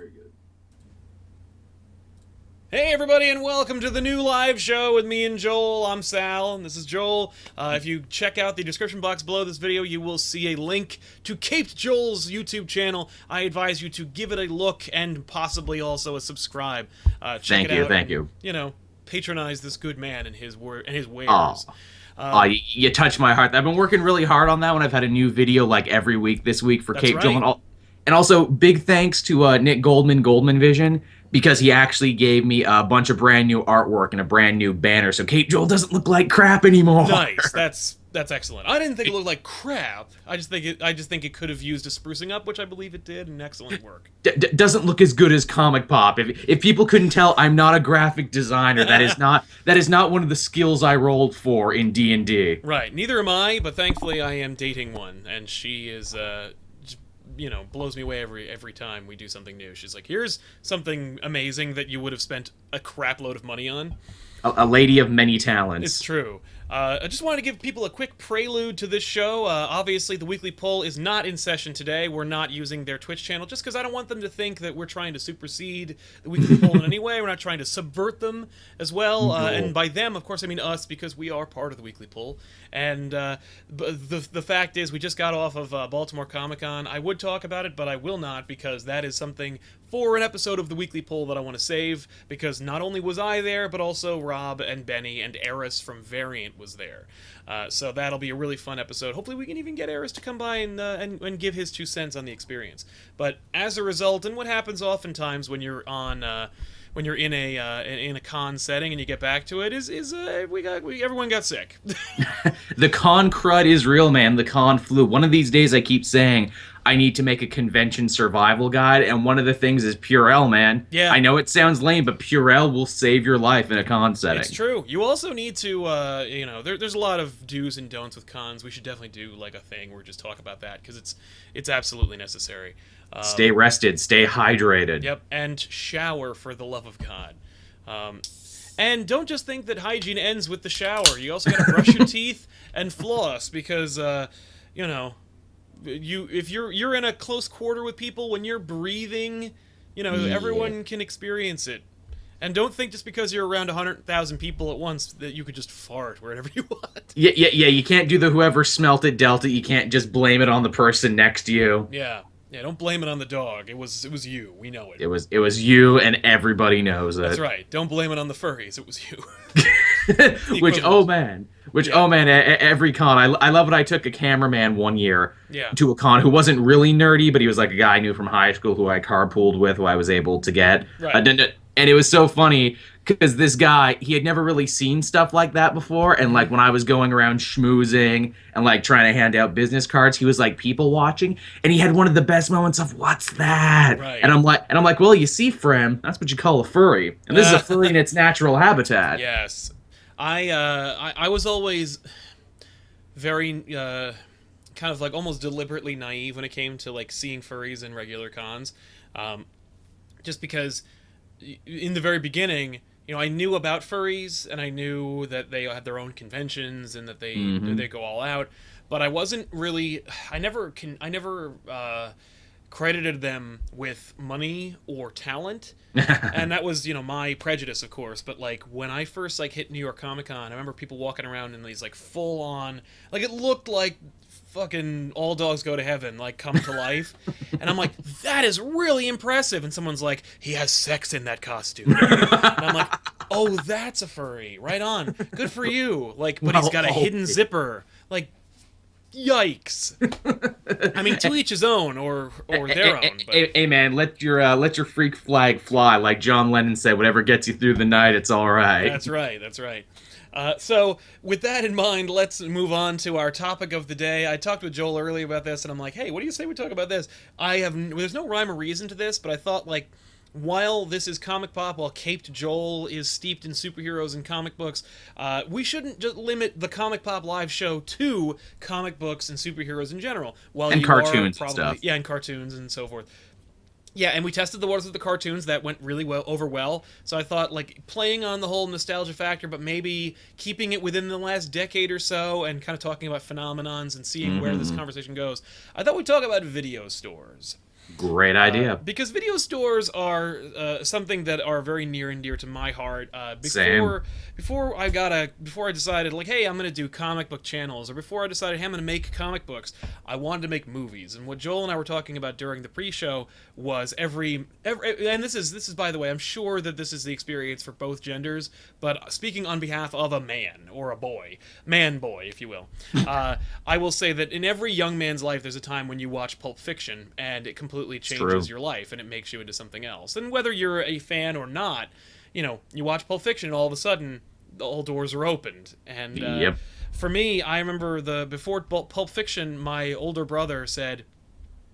Very good. Hey everybody, and welcome to the new live show with me and Joel. I'm Sal, and this is Joel. If you check out the description box below this video, you will see a link to Caped Joel's YouTube channel. I advise you to give it a look and possibly also a subscribe. Check it out. Thank you. You know, patronize this good man and his wares. You touch my heart. I've been working really hard on that one. I've had a new video like every week this week for That's Cape right. Joel. And also, big thanks to Nick Goldman Vision, because he actually gave me a bunch of brand new artwork and a brand new banner, so Cape Joel doesn't look like crap anymore. Nice. That's excellent. I didn't think it looked like crap. I just think it could have used a sprucing up, which I believe it did, and excellent work. Doesn't look as good as ComicPOP. If people couldn't tell, I'm not a graphic designer. That is not one of the skills I rolled for in D&D. Right. Neither am I, but thankfully I am dating one, and she is blows me away every time we do something new. She's like, here's something amazing that you would have spent a crap load of money on. A lady of many talents. It's true. I just wanted to give people a quick prelude to this show. Obviously, the weekly poll is not in session today. We're not using their Twitch channel just because I don't want them to think that we're trying to supersede the weekly poll in any way. We're not trying to subvert them as well. No. And by them, of course, I mean us, because we are part of the weekly poll. And the fact is, we just got off of Baltimore Comic-Con. I would talk about it, but I will not, because that is something for an episode of the weekly poll that I want to save, because not only was I there, but also Rob and Benny and Eris from Variant was there. So that'll be a really fun episode. Hopefully we can even get Eris to come by and give his 2 cents on the experience. But as a result, and what happens oftentimes when you're on when you're in a con setting and you get back to it, everyone got sick. The con crud is real, man. The con flu. One of these days, I keep saying I need to make a convention survival guide, and one of the things is Purell, man. Yeah. I know it sounds lame, but Purell will save your life in a con setting. It's true. You also need to, there's a lot of do's and don'ts with cons. We should definitely do like a thing where we just talk about that, because it's absolutely necessary. Stay rested, stay hydrated. Yep, and shower, for the love of God. And don't just think that hygiene ends with the shower. You also gotta brush your teeth and floss, because if you're in a close quarter with people, when you're breathing, everyone can experience it. And don't think just because you're around 100,000 people at once that you could just fart wherever you want. Yeah, you can't do the whoever smelt it dealt it. You can't just blame it on the person next to you. Yeah, don't blame it on the dog. It was you. We know it. It was you, and everybody knows it. That's right. Don't blame it on the furries. It was you. Every con. I love it. I took a cameraman one year Yeah. to a con who wasn't really nerdy, but he was like a guy I knew from high school who I carpooled with, who I was able to get. Right. And it was so funny because this guy, he had never really seen stuff like that before, and like when I was going around schmoozing and like trying to hand out business cards, he was like people watching, and he had one of the best moments of "What's that?" Right. And I'm like, well, you see, Frem, that's what you call a furry, and this is a furry in its natural habitat. Yes. I was always very kind of like almost deliberately naive when it came to like seeing furries in regular cons, just because in the very beginning, I knew about furries, and I knew that they had their own conventions and that they go all out, but I wasn't really. I never credited them with money or talent, and that was my prejudice, of course. But like when I first like hit New York Comic-Con, I remember people walking around in these like full on, like it looked like fucking All Dogs Go to Heaven, like come to life. And I'm like, that is really impressive. And someone's like, he has sex in that costume. And I'm like, oh, that's a furry. Right on. Good for you. Like, but he's got a hidden zipper. Like, yikes. I mean, to each his own, or their own. But... Hey man, let your freak flag fly, like John Lennon said. Whatever gets you through the night, it's all right. That's right. So with that in mind, let's move on to our topic of the day. I talked with Joel earlier about this, and I'm like, hey, what do you say we talk about this? There's no rhyme or reason to this, but I thought, like, while this is ComicPOP, while Caped Joel is steeped in superheroes and comic books, we shouldn't just limit the ComicPOP live show to comic books and superheroes in general. And cartoons and stuff. Yeah, and cartoons and so forth. Yeah, and we tested the waters with the cartoons. That went really well. So I thought, like, playing on the whole nostalgia factor, but maybe keeping it within the last decade or so and kind of talking about phenomenons and seeing where this conversation goes. I thought we'd talk about video stores. Great idea. Because video stores are something that are very near and dear to my heart. Same. Before I decided like, hey, I'm gonna do comic book channels, or before I decided, hey, I'm gonna make comic books, I wanted to make movies. And what Joel and I were talking about during the pre-show was every and this is by the way, I'm sure that this is the experience for both genders, but speaking on behalf of a man or a boy, man boy, if you will, I will say that in every young man's life, there's a time when you watch Pulp Fiction and it completely changes your life and it makes you into something else. And whether you're a fan or not, you watch Pulp Fiction and all of a sudden all doors are opened. And Yep. for me, I remember before Pulp Fiction, my older brother said,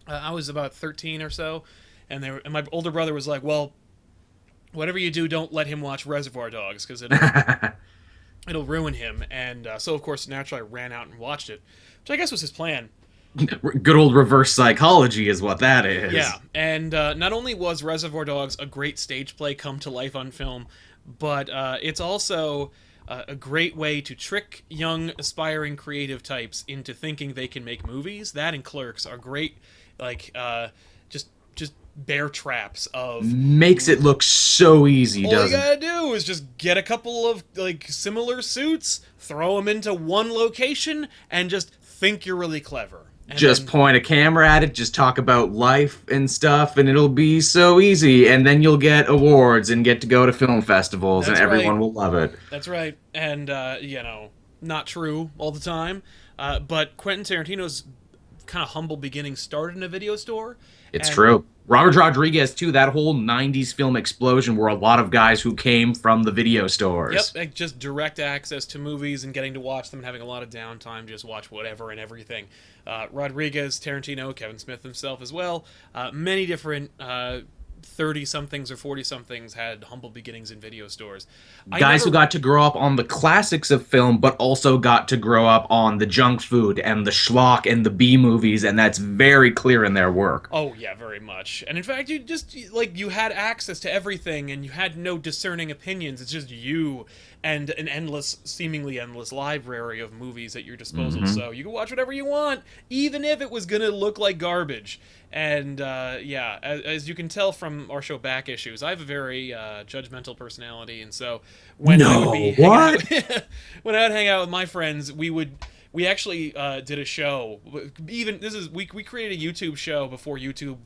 I was about 13 or so, and my older brother was like, well, whatever you do, don't let him watch Reservoir Dogs because it'll ruin him. And so, of course, naturally, I ran out and watched it, which I guess was his plan. Good old reverse psychology is what that is. Yeah, and not only was Reservoir Dogs a great stage play come to life on film, but it's also a great way to trick young, aspiring creative types into thinking they can make movies. That and Clerks are great, like, just bear traps of... Makes it look so easy, All doesn't you gotta do is just get a couple of, like, similar suits, throw them into one location, and just think you're really clever. And just point a camera at it, just talk about life and stuff, and it'll be so easy. And then you'll get awards and get to go to film festivals, and everyone will love it. That's right. And, not true all the time. But Quentin Tarantino's kind of humble beginnings started in a video store. It's true. Robert Rodriguez, too, that whole 90s film explosion were a lot of guys who came from the video stores. Yep, like just direct access to movies and getting to watch them and having a lot of downtime, just watch whatever and everything. Rodriguez, Tarantino, Kevin Smith himself as well. Many different 30-somethings or 40-somethings had humble beginnings in video stores. Guys who got to grow up on the classics of film, but also got to grow up on the junk food and the schlock and the B movies, and that's very clear in their work. Oh, yeah, very much. And in fact, you had access to everything, and you had no discerning opinions. It's just you and an seemingly endless library of movies at your disposal. So you can watch whatever you want, even if it was going to look like garbage. And as you can tell from our show back issues, I have a very judgmental personality, and so when I would hang out with my friends, we actually did a show. We created a YouTube show before YouTube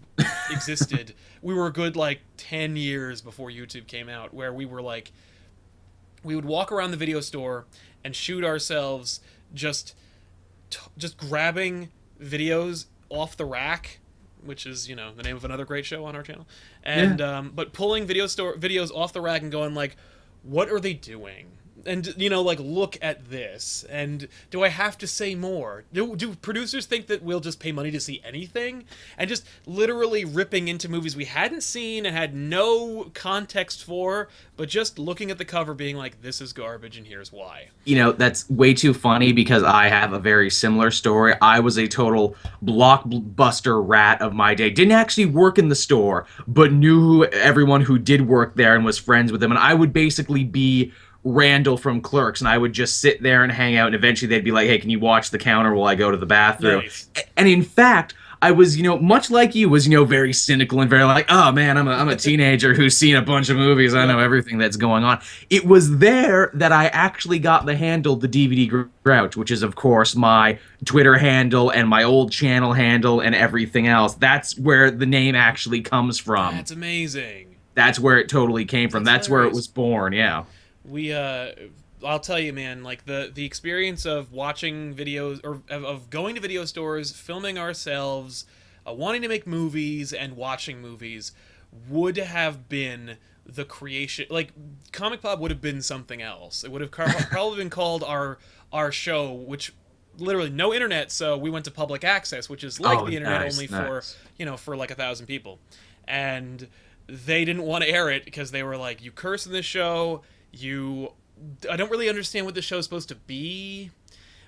existed. We were a good 10 years before YouTube came out, where we would walk around the video store and shoot ourselves just grabbing videos off the rack, which is, the name of another great show on our channel. And but pulling videos off the rack and going what are they doing? And, look at this. And do I have to say more? Do producers think that we'll just pay money to see anything? And just literally ripping into movies we hadn't seen and had no context for, but just looking at the cover being like, this is garbage and here's why. That's way too funny because I have a very similar story. I was a total Blockbuster rat of my day. Didn't actually work in the store, but knew everyone who did work there and was friends with them. And I would basically be Randall from Clerks, and I would just sit there and hang out, and eventually they'd be like, hey, can you watch the counter while I go to the bathroom? Nice. And in fact, I was, much like you, was, very cynical and very oh man, I'm a teenager who's seen a bunch of movies. I know everything that's going on. It was there that I actually got the handle, the DVD Grouch, which is, of course, my Twitter handle and my old channel handle and everything else. That's where the name actually comes from. That's amazing. That's where it totally came from. That's where it was born, yeah. I'll tell you, man, the experience of watching videos, or of going to video stores, filming ourselves, wanting to make movies and watching movies would have been the creation. ComicPOP would have been something else. It would have probably been called our show, which literally no internet, so we went to public access, which is the internet, only for 1,000 people. And they didn't want to air it because they were like, you curse in this show, I don't really understand what the show's supposed to be,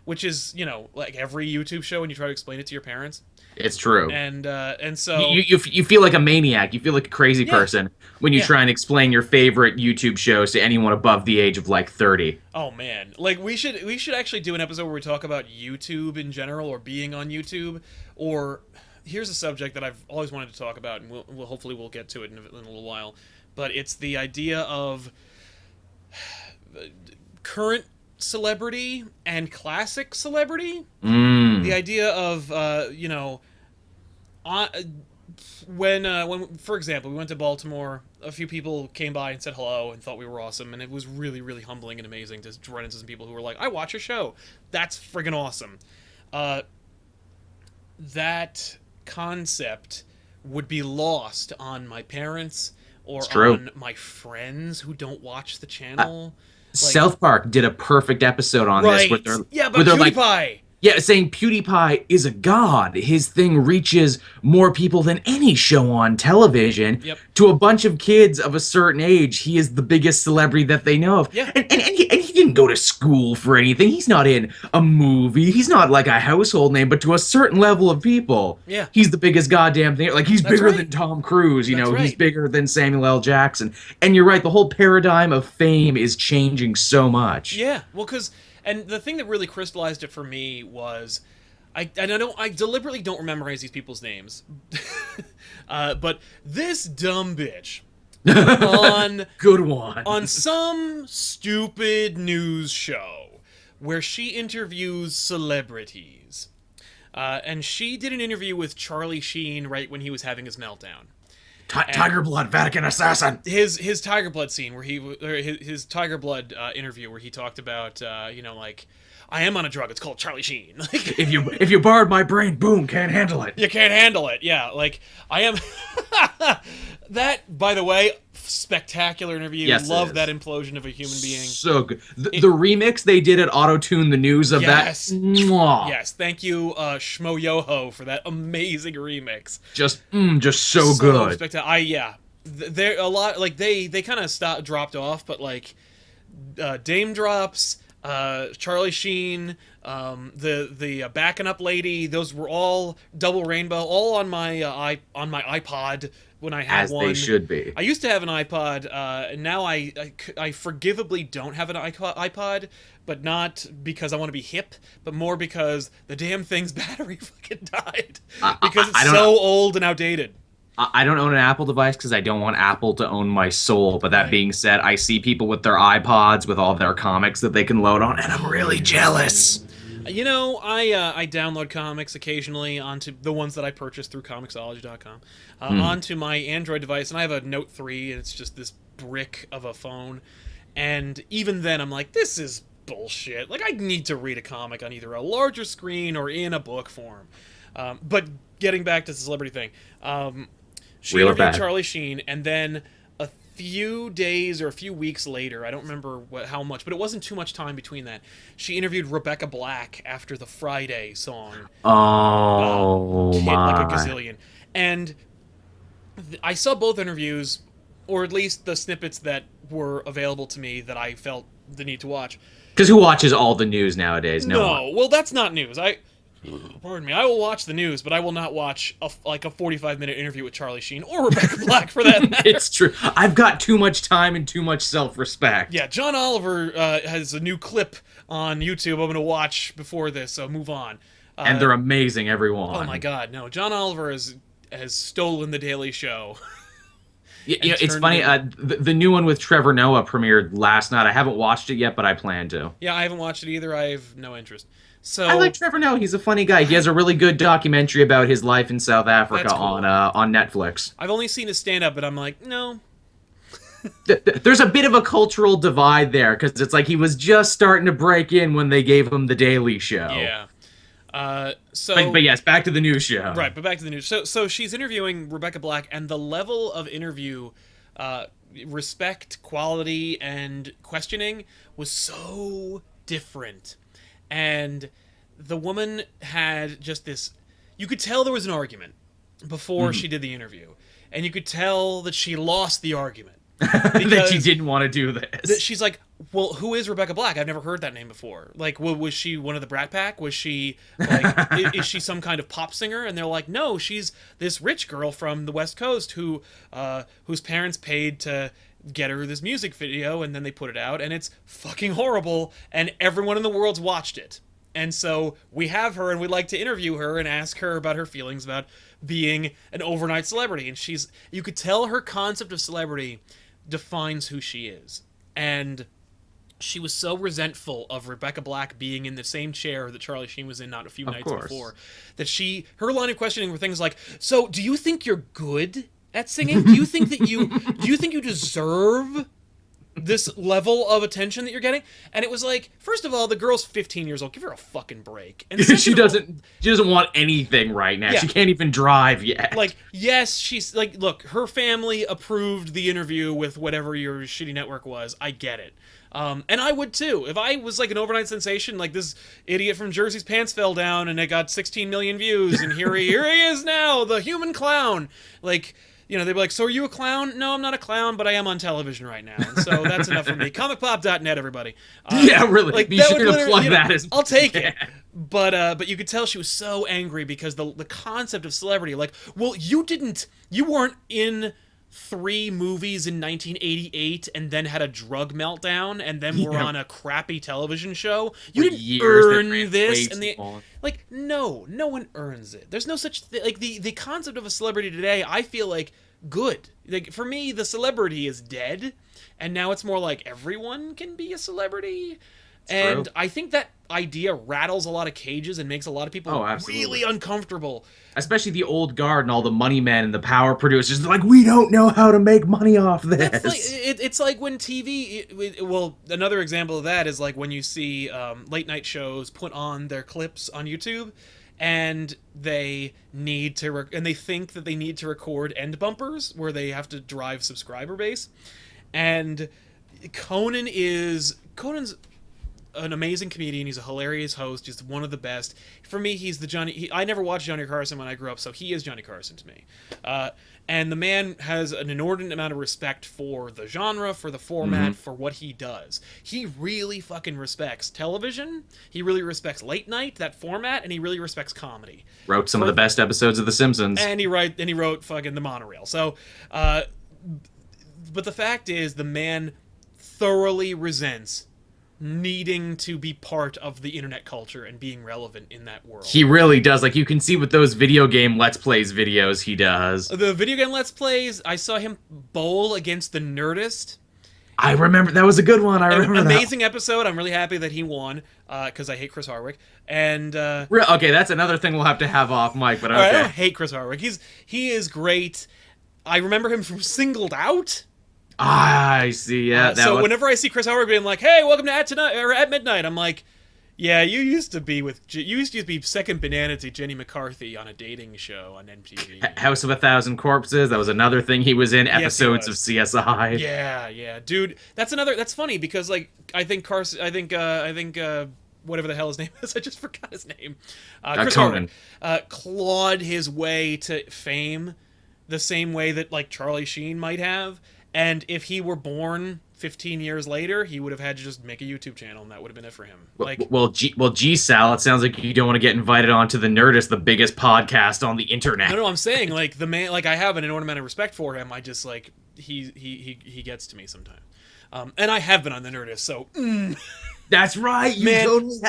which is, every YouTube show when you try to explain it to your parents. It's true. And so you feel like a maniac. You feel like a crazy person when you try and explain your favorite YouTube shows to anyone above the age of 30. Oh man, we should actually do an episode where we talk about YouTube in general, or being on YouTube, or here's a subject that I've always wanted to talk about, and we'll hopefully we'll get to it in a little while. But it's the idea of current celebrity and classic celebrity. The idea of uh, when for example we went to Baltimore, a few people came by and said hello and thought we were awesome, and it was really, really humbling and amazing to run into some people who were like, I watch your show, that's friggin' awesome. That concept would be lost on my parents or on my friends who don't watch the channel. South Park did a perfect episode on right. this. Yeah, but PewDiePie. Yeah, saying PewDiePie is a god. His thing reaches more people than any show on television. Yep. To a bunch of kids of a certain age, he is the biggest celebrity that they know of. Yeah. And he didn't go to school for anything. He's not in a movie. He's not like a household name, but to a certain level of people, yeah, he's the biggest goddamn thing. Like, he's That's bigger right. than Tom Cruise, you That's know, right. he's bigger than Samuel L. Jackson. And you're right, the whole paradigm of fame is changing so much. Yeah, well, and the thing that really crystallized it for me was, I deliberately don't memorize these people's names, but this dumb bitch on good one on some stupid news show where she interviews celebrities, and she did an interview with Charlie Sheen right when he was having his meltdown. Tiger Blood, Vatican assassin. His Tiger Blood scene where his Tiger Blood interview where he talked about like, I am on a drug. It's called Charlie Sheen. Like, if you borrowed my brain, boom, can't handle it. You can't handle it. Yeah, like I am. That, by the way, spectacular interview. Yes, love that implosion of a human being. So good. The remix they did at Auto-Tune the news of yes. that. Mwah. Yes, thank you, Shmo Yoho, for that amazing remix. Just so good. Spectacular. They're a lot like they kind of dropped off, but like Dame Drops. Charlie Sheen, the backing up lady, those were all Double Rainbow, all on my iPod when I had one. As they should be. I used to have an iPod, and now I forgivably don't have an iPod, but not because I want to be hip, but more because the damn thing's battery fucking died. Because it's so old and outdated. I don't own an Apple device because I don't want Apple to own my soul. But that being said, I see people with their iPods with all their comics that they can load on, and I'm really jealous. You know, I download comics occasionally onto the ones that I purchase through Comixology.com onto my Android device, and I have a Note 3, and it's just this brick of a phone. And even then, I'm like, this is bullshit. Like, I need to read a comic on either a larger screen or in a book form. But getting back to the celebrity thing, she interviewed Charlie Sheen, and then a few days or a few weeks later, I don't remember how much, but it wasn't too much time between that, she interviewed Rebecca Black after the Friday song. Oh, hit my. like a gazillion. And I saw both interviews, or at least the snippets that were available to me that I felt the need to watch. Because who watches all the news nowadays? No one. Well, that's not news. Pardon me. I will watch the news, but I will not watch a 45-minute interview with Charlie Sheen or Rebecca Black for that matter. It's true. I've got too much time and too much self-respect. Yeah, John Oliver has a new clip on YouTube I'm going to watch before this, so move on. And they're amazing, everyone. Oh my god, no. John Oliver has stolen The Daily Show. It's funny. The new one with Trevor Noah premiered last night. I haven't watched it yet, but I plan to. Yeah, I haven't watched it either. I have no interest. So I like Trevor Noah. He's a funny guy. He has a really good documentary about his life in South Africa on Netflix. I've only seen his stand-up, but I'm like, no. There's a bit of a cultural divide there because it's like he was just starting to break in when they gave him The Daily Show. Yeah. But yes, back to the news show. Right, but back to the news. So she's interviewing Rebecca Black, and the level of interview, respect, quality, and questioning was so different. And the woman had just this... You could tell there was an argument before she did the interview. And you could tell that she lost the argument. That she didn't want to do this. She's like, well, who is Rebecca Black? I've never heard that name before. Like, was she one of the Brat Pack? Was she, like, is she some kind of pop singer? And they're like, no, she's this rich girl from the West Coast whose parents paid to get her this music video, and then they put it out, and it's fucking horrible, and everyone in the world's watched it. And so we have her, and we'd like to interview her and ask her about her feelings about being an overnight celebrity. And you could tell her concept of celebrity defines who she is. And she was so resentful of Rebecca Black being in the same chair that Charlie Sheen was in not a few nights before, that her line of questioning were things like, so do you think you're good at singing? Do you think you deserve this level of attention that you're getting? And it was like, first of all, the girl's 15 years old. Give her a fucking break. And she doesn't want anything right now. Yeah. She can't even drive yet. Like, yes, she's like, look, her family approved the interview with whatever your shitty network was. I get it. And I would too. If I was like an overnight sensation, like this idiot from Jersey's pants fell down and it got 16 million views, and here he is now, the human clown. Like, you know, they'd be like, so are you a clown? No, I'm not a clown, but I am on television right now. And so that's enough for me. ComicPOP.net, everybody. Yeah, really. Like, be sure to plug that as I'll take it. But you could tell she was so angry because the concept of celebrity, like, well, you weren't in 3 movies in 1988 and then had a drug meltdown and then were on a crappy television show. You didn't earn this. And like, no one earns it. There's no such thing. Like, the concept of a celebrity today, I feel like, good. Like, for me, the celebrity is dead, and now it's more like everyone can be a celebrity. And true. I think that idea rattles a lot of cages and makes a lot of people really uncomfortable. Especially the old guard and all the money men and the power producers. They're like, we don't know how to make money off this. It's like when TV... Well, another example of that is like when you see late night shows put on their clips on YouTube, and they need to... and they think that they need to record end bumpers where they have to drive subscriber base. And Conan's an amazing comedian. He's a hilarious host. He's one of the best. For me, he's the Johnny... I never watched Johnny Carson when I grew up, so he is Johnny Carson to me. And the man has an inordinate amount of respect for the genre, for the format, for what he does. He really fucking respects television. He really respects late night, that format, and he really respects comedy. Wrote some of the best episodes of The Simpsons. And he wrote fucking The Monorail. So, but the fact is, the man thoroughly resents needing to be part of the internet culture and being relevant in that world. He really does. Like, you can see with those video game Let's Plays videos he does. The video game Let's Plays, I saw him bowl against the Nerdist. I remember. That was a good one. I remember that. Amazing episode. I'm really happy that he won, because I hate Chris Hardwick. And okay, that's another thing we'll have to have off mic, but okay. I don't hate Chris Hardwick. He is great. I remember him from Singled Out. I see, yeah. So whenever I see Chris Howard being like, "Hey, welcome to At Midnight," I'm like, "Yeah, you used to be second banana to Jenny McCarthy on a dating show on MTV." House of a Thousand Corpses. That was another thing he was in. Episodes of CSI. Yeah, dude. That's funny because like I think whatever the hell his name is, I just forgot his name. Chris Conan clawed his way to fame the same way that like Charlie Sheen might have. And if he were born 15 years later, he would have had to just make a YouTube channel, and that would have been it for him. G-Sal, it sounds like you don't want to get invited onto The Nerdist, the biggest podcast on the internet. No, I'm saying, like, the man, like, I have an inordinate amount of respect for him. I just, like, he gets to me sometimes. And I have been on The Nerdist, so... That's right.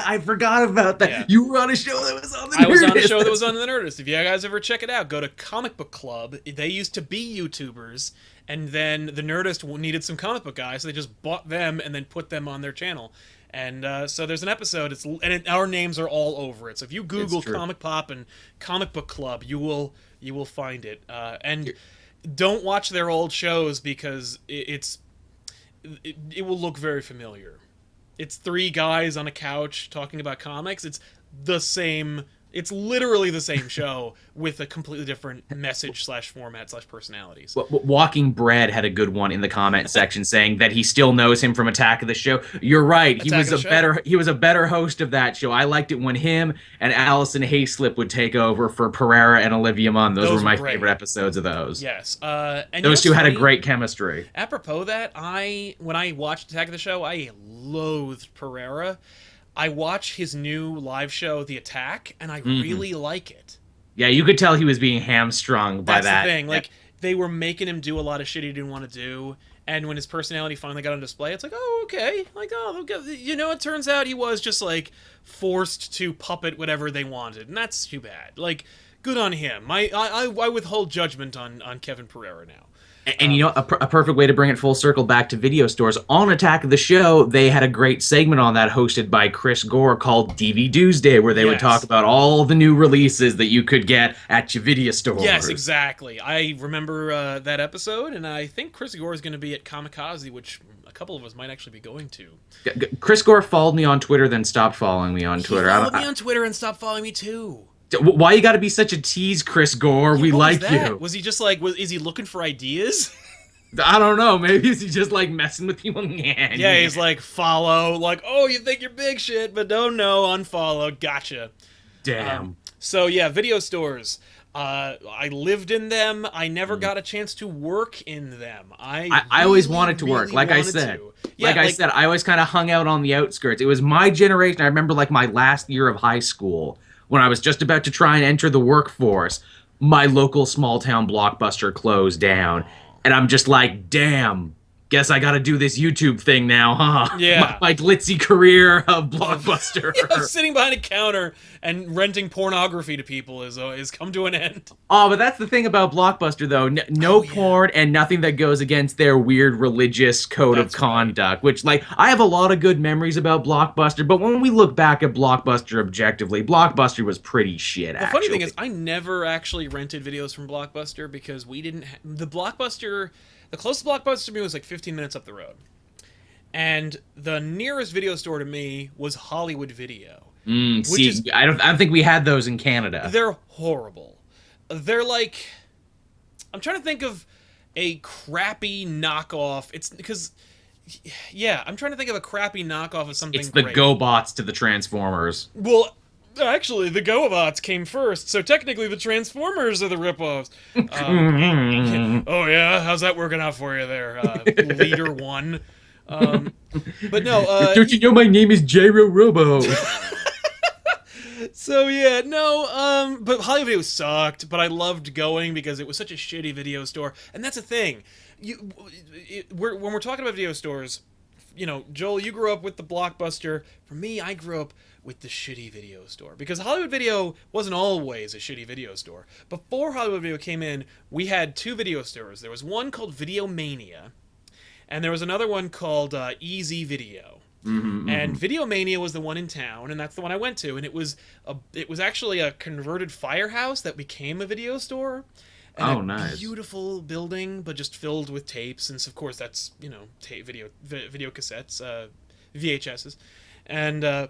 I forgot about that. Yeah. You were on a show that was on The Nerdist. I was on a show that was on The Nerdist. If you guys ever check it out, go to Comic Book Club. They used to be YouTubers, and then The Nerdist needed some comic book guys, so they just bought them and then put them on their channel. And so there's an episode, our names are all over it. So if you Google ComicPOP and Comic Book Club, you will find it. And don't watch their old shows because it will look very familiar. It's 3 guys on a couch talking about comics. It's the same. It's literally the same show with a completely different message/format/personalities. Walking Bread had a good one in the comment section saying that he still knows him from Attack of the Show. You're right. He was a better host of that show. I liked it when him and Allison Hayslip would take over for Pereira and Olivia Munn. Those were my favorite episodes of those. Yes. And those two had a great chemistry. Apropos that, when I watched Attack of the Show, I loathed Pereira. I watch his new live show, The Attack, and I really like it. Yeah, you could tell he was being hamstrung by that. That's the thing. Like, they were making him do a lot of shit he didn't want to do. And when his personality finally got on display, it's like, oh, okay. Like, oh, you know, it turns out he was just, like, forced to puppet whatever they wanted. And that's too bad. Like, good on him. I withhold judgment on Kevin Pereira now. And you know, a perfect way to bring it full circle back to video stores. On Attack of the Show, they had a great segment on that hosted by Chris Gore called DVD Doomsday, where they would talk about all the new releases that you could get at your video stores. Yes, exactly. I remember that episode, and I think Chris Gore is going to be at Comikaze, which a couple of us might actually be going to. Chris Gore followed me on Twitter, then stopped following me on Twitter. He followed me on Twitter and stopped following me too. Why you got to be such a tease, Chris Gore? We like you. Was he just like, is he looking for ideas? I don't know. Maybe is he just like messing with people? Yeah, he's like, follow. Like, oh, you think you're big shit, but don't know. Unfollow. Gotcha. Damn. So yeah, video stores. I lived in them. I never got a chance to work in them. I always wanted to work. Like I said. Yeah, like I said, I always kind of hung out on the outskirts. It was my generation. I remember like my last year of high school, when I was just about to try and enter the workforce, my local small town Blockbuster closed down. And I'm just like, damn, guess I got to do this YouTube thing now, huh? Yeah. My glitzy career of Blockbuster. Yeah, sitting behind a counter and renting pornography to people is come to an end. Oh, but that's the thing about Blockbuster, though. No porn and nothing that goes against their weird religious code of conduct, which, like, I have a lot of good memories about Blockbuster, but when we look back at Blockbuster objectively, Blockbuster was pretty shit, actually. The funny thing is, I never actually rented videos from Blockbuster because we didn't... The closest Blockbuster to me was like 15 minutes up the road. And the nearest video store to me was Hollywood Video. I don't think we had those in Canada. They're horrible. They're like... I'm trying to think of a crappy knockoff. It's because... Yeah, I'm trying to think of a crappy knockoff of something It's the great. GoBots to the Transformers. Well... Actually, the GoBots came first, so technically the Transformers are the ripoffs. Oh yeah, how's that working out for you there, Leader One? But no, don't you know my name is Gyro Robo? So yeah, no, but Hollywood Video sucked, but I loved going because it was such a shitty video store, and that's the thing. When we're talking about video stores, you know, Joel, you grew up with the Blockbuster. For me, I grew up with the shitty video store. Because Hollywood Video wasn't always a shitty video store. Before Hollywood Video came in, we had two video stores. There was one called Video Mania, and there was another one called Easy Video. And Video Mania was the one in town, and that's the one I went to. And it was actually a converted firehouse that became a video store. And nice. Beautiful building, but just filled with tapes, and so of course that's, you know, video cassettes, VHSs, and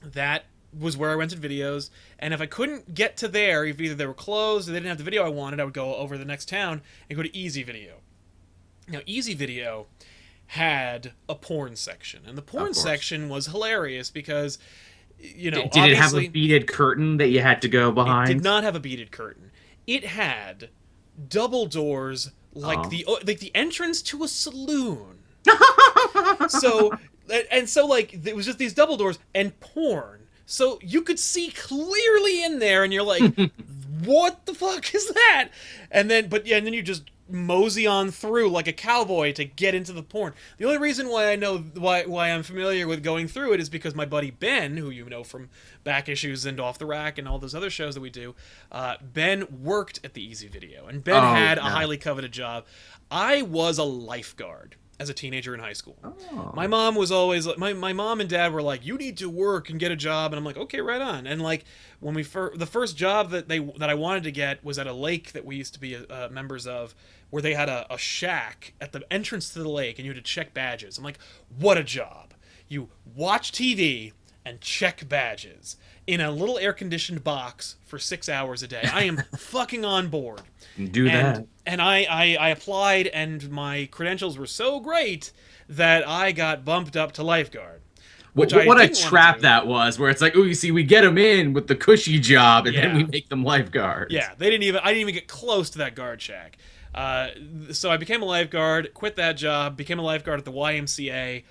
that was where I rented videos. And if I couldn't get to there, if either they were closed or they didn't have the video I wanted, I would go over the next town and go to Easy Video. Now, Easy Video had a porn section, and the porn section was hilarious because, you know, did it have a beaded curtain that you had to go behind? It did not have a beaded curtain. It had double doors like the entrance to a saloon. So like it was just these double doors and porn. So you could see clearly in there, and you're like, what the fuck is that? And then and then you just mosey on through like a cowboy to get into the porn. The only reason why I know why I'm familiar with going through it is because my buddy Ben, who you know from Back Issues and Off the Rack and all those other shows that we do, Ben worked at the Easy Video, and Ben had a highly coveted job. I was a lifeguard as a teenager in high school. My mom was always my mom and dad were like, you need to work and get a job, and I'm like, okay, right on. And like when the first job that I wanted to get was at a lake that we used to be members of, where they had a shack at the entrance to the lake, and you had to check badges. I'm like, what a job. You watch TV and check badges in a little air-conditioned box for 6 hours a day. I am fucking on board. Do that. And I applied, and my credentials were so great that I got bumped up to lifeguard. What a trap that was, where it's like, oh, you see, we get them in with the cushy job, and then we make them lifeguards. Yeah, I didn't even get close to that guard shack. So I became a lifeguard, quit that job, became a lifeguard at the YMCA,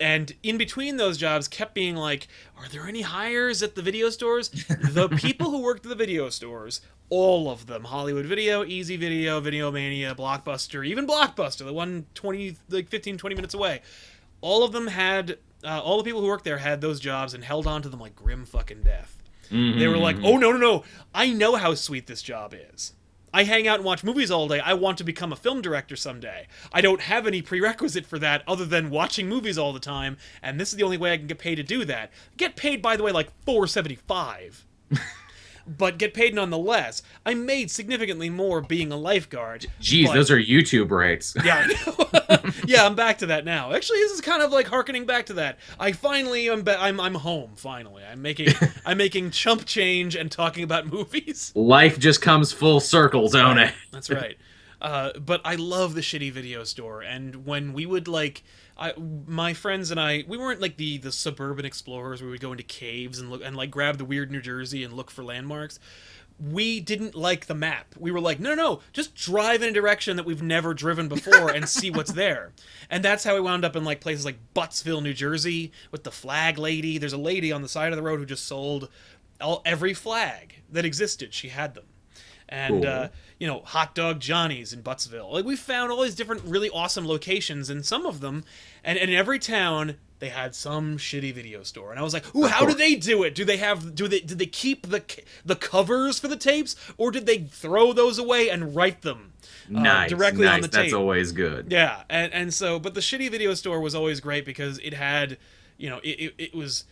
and in between those jobs kept being like, are there any hires at the video stores? The people who worked at the video stores all of them. Hollywood Video, Easy Video, Video Mania, Blockbuster, even Blockbuster, the one 15, 20 minutes away. All of them had, all the people who worked there had those jobs and held on to them like grim fucking death. Mm-hmm. They were like, oh, no, I know how sweet this job is. I hang out and watch movies all day. I want to become a film director someday. I don't have any prerequisite for that other than watching movies all the time, and this is the only way I can get paid to do that. Get paid, by the way, like $4.75. But get paid nonetheless. I made significantly more being a lifeguard. Jeez, those are YouTube rates. Yeah, I know. Yeah, I'm back to that now. Actually, this is kind of like harkening back to that. I finally I'm home. Finally, I'm making chump change and talking about movies. Life just comes full circle, don't it? That's right. But I love the shitty video store, and when we would my friends and I, we weren't like the suburban explorers where we would go into caves and look and like grab the weird New Jersey and look for landmarks. We didn't like the map. We were like, no, just drive in a direction that we've never driven before and see what's there. And that's how we wound up in like places like Buttsville, New Jersey, with the flag lady. There's a lady on the side of the road who just sold every flag that existed. She had them. And, cool. Hot Dog Johnny's in Buttsville. Like, we found all these different really awesome locations, and some of them, and in every town, they had some shitty video store. And I was like, ooh, how do they do it? Did they keep the covers for the tapes, or did they throw those away and write them directly on the tape? That's always good. Yeah, and so, but the shitty video store was always great because it had, it was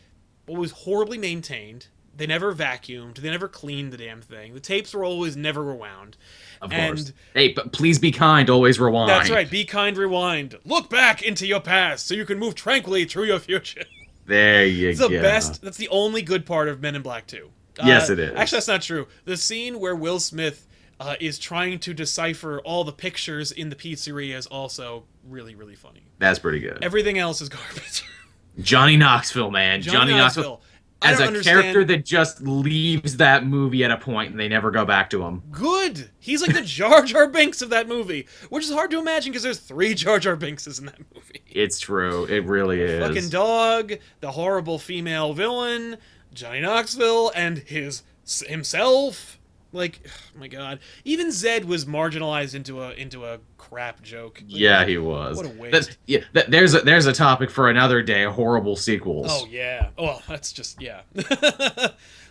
always horribly maintained. They never vacuumed. They never cleaned the damn thing. The tapes were always never rewound. Of course. Hey, but please be kind. Always rewind. That's right. Be kind, rewind. Look back into your past so you can move tranquilly through your future. There you go. It's the best. That's the only good part of Men in Black 2. Yes, it is. Actually, that's not true. The scene where Will Smith is trying to decipher all the pictures in the pizzeria is also really, really funny. That's pretty good. Everything else is garbage. Johnny Knoxville, man. Johnny Knoxville. As a character that just leaves that movie at a point and they never go back to him. Good. He's like the Jar Jar Binks of that movie, which is hard to imagine because there's 3 Jar Jar Binkses in that movie. It's true. It really is. Fucking dog, the horrible female villain, Johnny Knoxville, and himself. Like, oh my god. Even Zed was marginalized into a crap joke. Like, yeah, he was. What a waste. There's a topic for another day, horrible sequels. Oh, yeah. Oh, that's just, yeah.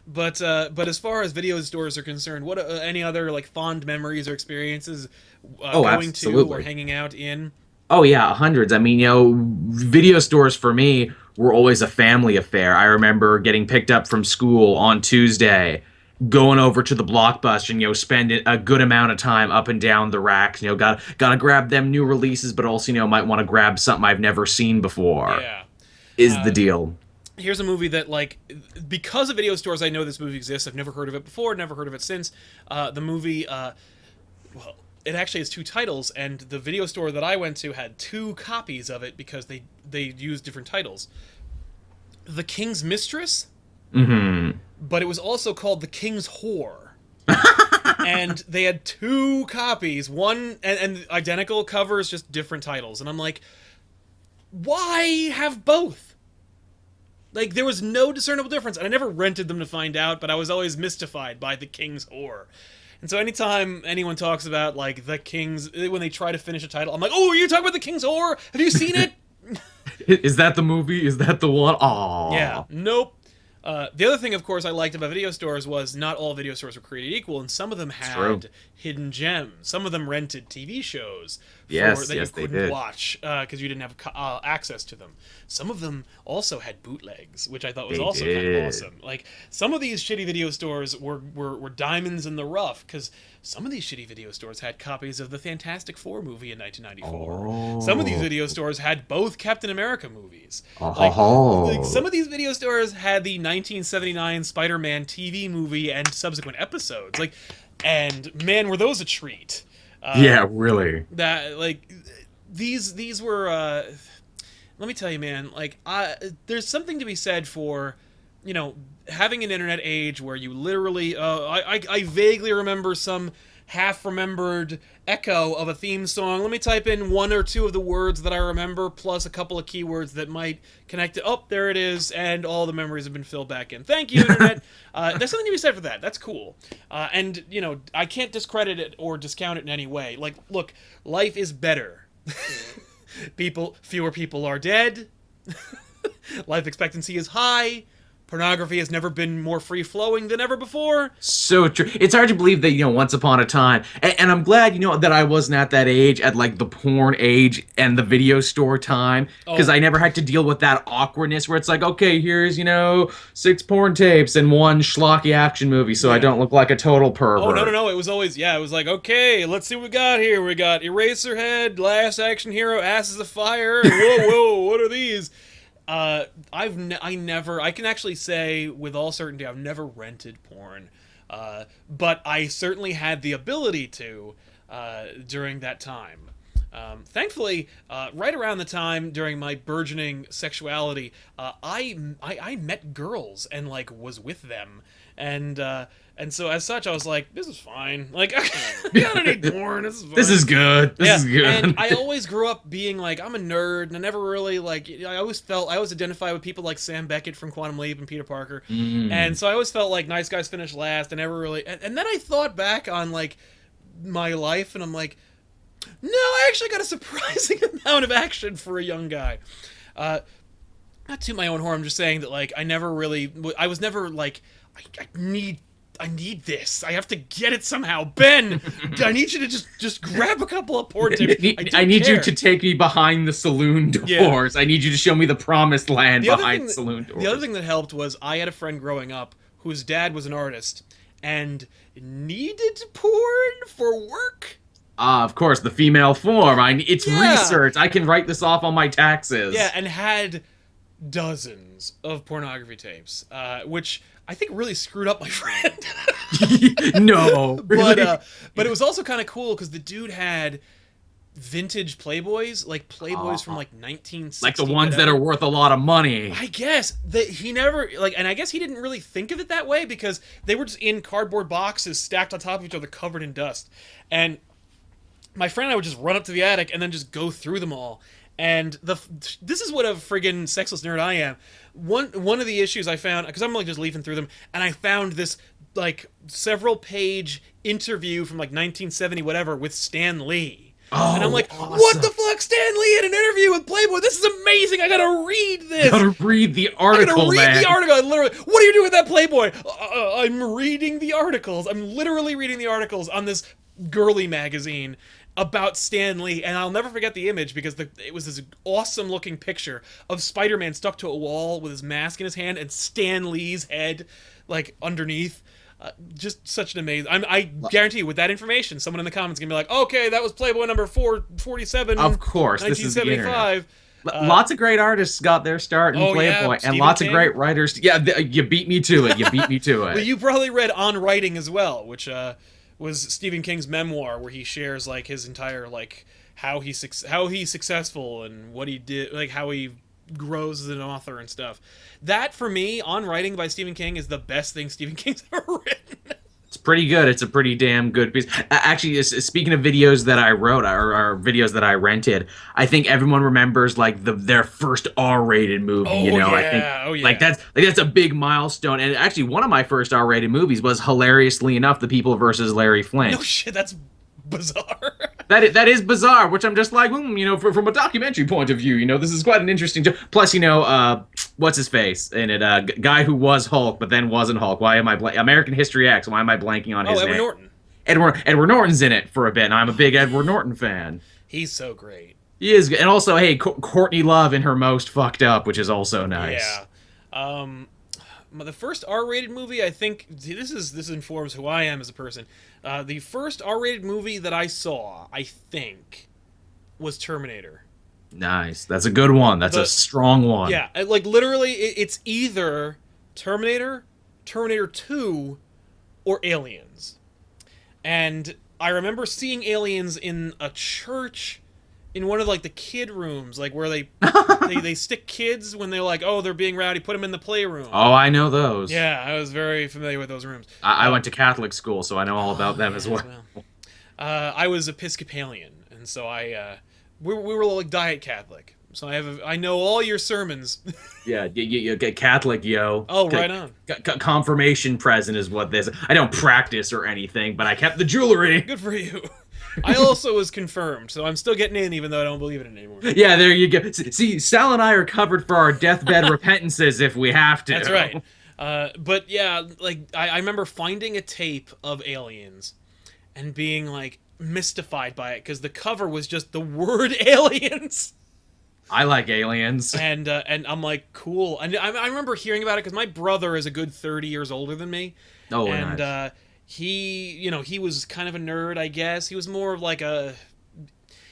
But as far as video stores are concerned, what any other like fond memories or experiences going absolutely. To or hanging out in? Oh, yeah, hundreds. I mean, video stores for me were always a family affair. I remember getting picked up from school on Tuesday, going over to the Blockbuster and, spend a good amount of time up and down the racks. Gotta grab them new releases, but also, might want to grab something I've never seen before. Yeah. Is the deal. Here's a movie that, like, because of video stores, I know this movie exists. I've never heard of it before, never heard of it since. The movie, well, it actually has 2 titles, and the video store that I went to had 2 copies of it because they used different titles. The King's Mistress? Mm-hmm. But it was also called The King's Whore. And they had 2 copies, one and identical covers, just different titles. And I'm like, why have both? Like, there was no discernible difference. And I never rented them to find out, but I was always mystified by The King's Whore. And so anytime anyone talks about, like, The King's, when they try to finish a title, I'm like, oh, are you talking about The King's Whore? Have you seen it? Is that the movie? Is that the one? Aww. Yeah. Nope. The other thing, of course, I liked about video stores was not all video stores were created equal, and some of them had hidden gems. Some of them rented TV shows that you couldn't watch because you didn't have access to them. Some of them also had bootlegs, which I thought was kind of awesome. Like, some of these shitty video stores were diamonds in the rough, because some of these shitty video stores had copies of the Fantastic Four movie in 1994. Oh. Some of these video stores had both Captain America movies. Oh. Like, some of these video stores had the 1979 Spider-Man TV movie and subsequent episodes. Like, and man, were those a treat. Yeah, really. That, like, these were, let me tell you, man, like, there's something to be said for, having an internet age where you literally, I vaguely remember some half-remembered echo of a theme song. Let me type in one or two of the words that I remember, plus a couple of keywords that might connect it. Oh, there it is, and all the memories have been filled back in. Thank you, Internet. There's something to be said for that. That's cool. And, you know, I can't discredit it or discount it in any way. Like, look, life is better. Fewer people are dead. Life expectancy is high. Pornography has never been more free-flowing than ever before. So true. It's hard to believe that, once upon a time, and I'm glad, that I wasn't at that age, at like the porn age and the video store time, because I never had to deal with that awkwardness where it's like, okay, here's, 6 porn tapes and 1 schlocky action movie, so I don't look like a total pervert. Oh, no. It was always, it was like, okay, let's see what we got here. We got Eraserhead, Last Action Hero, Asses of Fire, whoa, what are these? I can actually say with all certainty I've never rented porn, but I certainly had the ability to during that time. Thankfully, right around the time during my burgeoning sexuality, I met girls and like was with them, and so as such I was like, this is fine. Like, I don't need porn. This is fine. This is good. This is good. And I always grew up being like, I'm a nerd, and I never really like. I always identified with people like Sam Beckett from Quantum Leap and Peter Parker, and so I always felt like nice guys finish last. I never really, and then I thought back on like my life, and I'm like, no, I actually got a surprising amount of action for a young guy. Not to my own horn, I'm just saying that like I was never like, I need this. I have to get it somehow. Ben, I need you to just grab a couple of porn tapes. I need you to take me behind the saloon doors. Yeah. I need you to show me the promised land behind saloon doors. The other thing that helped was I had a friend growing up whose dad was an artist and needed porn for work. Of course, the female form. It's research. I can write this off on my taxes. Yeah, and had dozens of pornography tapes, which I think really screwed up my friend. No, really? But it was also kind of cool because the dude had vintage Playboys, like Playboys from like 1960, like the ones that are worth a lot of money. I guess that he never and I guess he didn't really think of it that way because they were just in cardboard boxes stacked on top of each other, covered in dust. And my friend and I would just run up to the attic and then just go through them all. And this is what a friggin' sexless nerd I am. One of the issues I found, because I'm like just leafing through them, and I found this like several page interview from like 1970 whatever with Stan Lee. Oh, and I'm like, awesome. What the fuck, Stan Lee in an interview with Playboy? This is amazing. I gotta read this. You gotta read the article, the article. I literally, what are you doing with that Playboy? I'm reading the articles. I'm literally reading the articles on this girly magazine about Stan Lee, and I'll never forget the image because it was this awesome looking picture of Spider-Man stuck to a wall with his mask in his hand and Stan Lee's head like underneath. Just such an amazing. I guarantee you, with that information, someone in the comments is gonna be like, "Okay, that was Playboy number 447." Of course, 1975. This is the internet. Lots of great artists got their start in Playboy, and lots of great writers. Yeah, you beat me to it. You beat me to it. Well, you probably read On Writing as well, which was Stephen King's memoir, where he shares like his entire like how he's successful and what he did, like how he grows as an author and stuff. That for me, On Writing by Stephen King is the best thing Stephen King's ever written. It's pretty good. It's a pretty damn good piece. Actually, speaking of videos that I wrote or videos that I rented, I think everyone remembers like their first R-rated movie. I think like that's a big milestone. And actually, one of my first R-rated movies was hilariously enough, The People versus Larry Flint. No shit, that's bizarre. That is bizarre, which I'm just like, from a documentary point of view, this is quite an interesting. Plus, what's his face in it? Guy who was Hulk but then wasn't Hulk. Why am I American History X? Why am I blanking on his name? Edward Norton. Edward Norton's in it for a bit, and I'm a big Edward Norton fan. He's so great. He is good. And also, hey, Courtney Love in her most fucked up, which is also nice. Yeah. The first R-rated movie, I think, this informs who I am as a person. The first R-rated movie that I saw, I think, was Terminator. Nice. That's a good one. That's a strong one. Yeah, like literally, it's either Terminator, Terminator 2, or Aliens. And I remember seeing Aliens in a church, in one of like the kid rooms, like where they stick kids when they're like, oh, they're being rowdy, put them in the playroom. Oh, I know those. Yeah, I was very familiar with those rooms. I went to Catholic school, so I know all about them as well. I was Episcopalian, and so we were like diet Catholic. So I know all your sermons. Yeah, you get Catholic, yo. Oh, right on. Confirmation present is what this. I don't practice or anything, but I kept the jewelry. Good for you. I also was confirmed, so I'm still getting in, even though I don't believe in it anymore. Yeah, there you go. See, Sal and I are covered for our deathbed repentances if we have to. That's right. But yeah, like I remember finding a tape of Aliens and being like mystified by it because the cover was just the word aliens. I like Aliens. And I'm like, cool. And I remember hearing about it because my brother is a good 30 years older than me. Oh, and nice. he was kind of a nerd, I guess. He was more of like a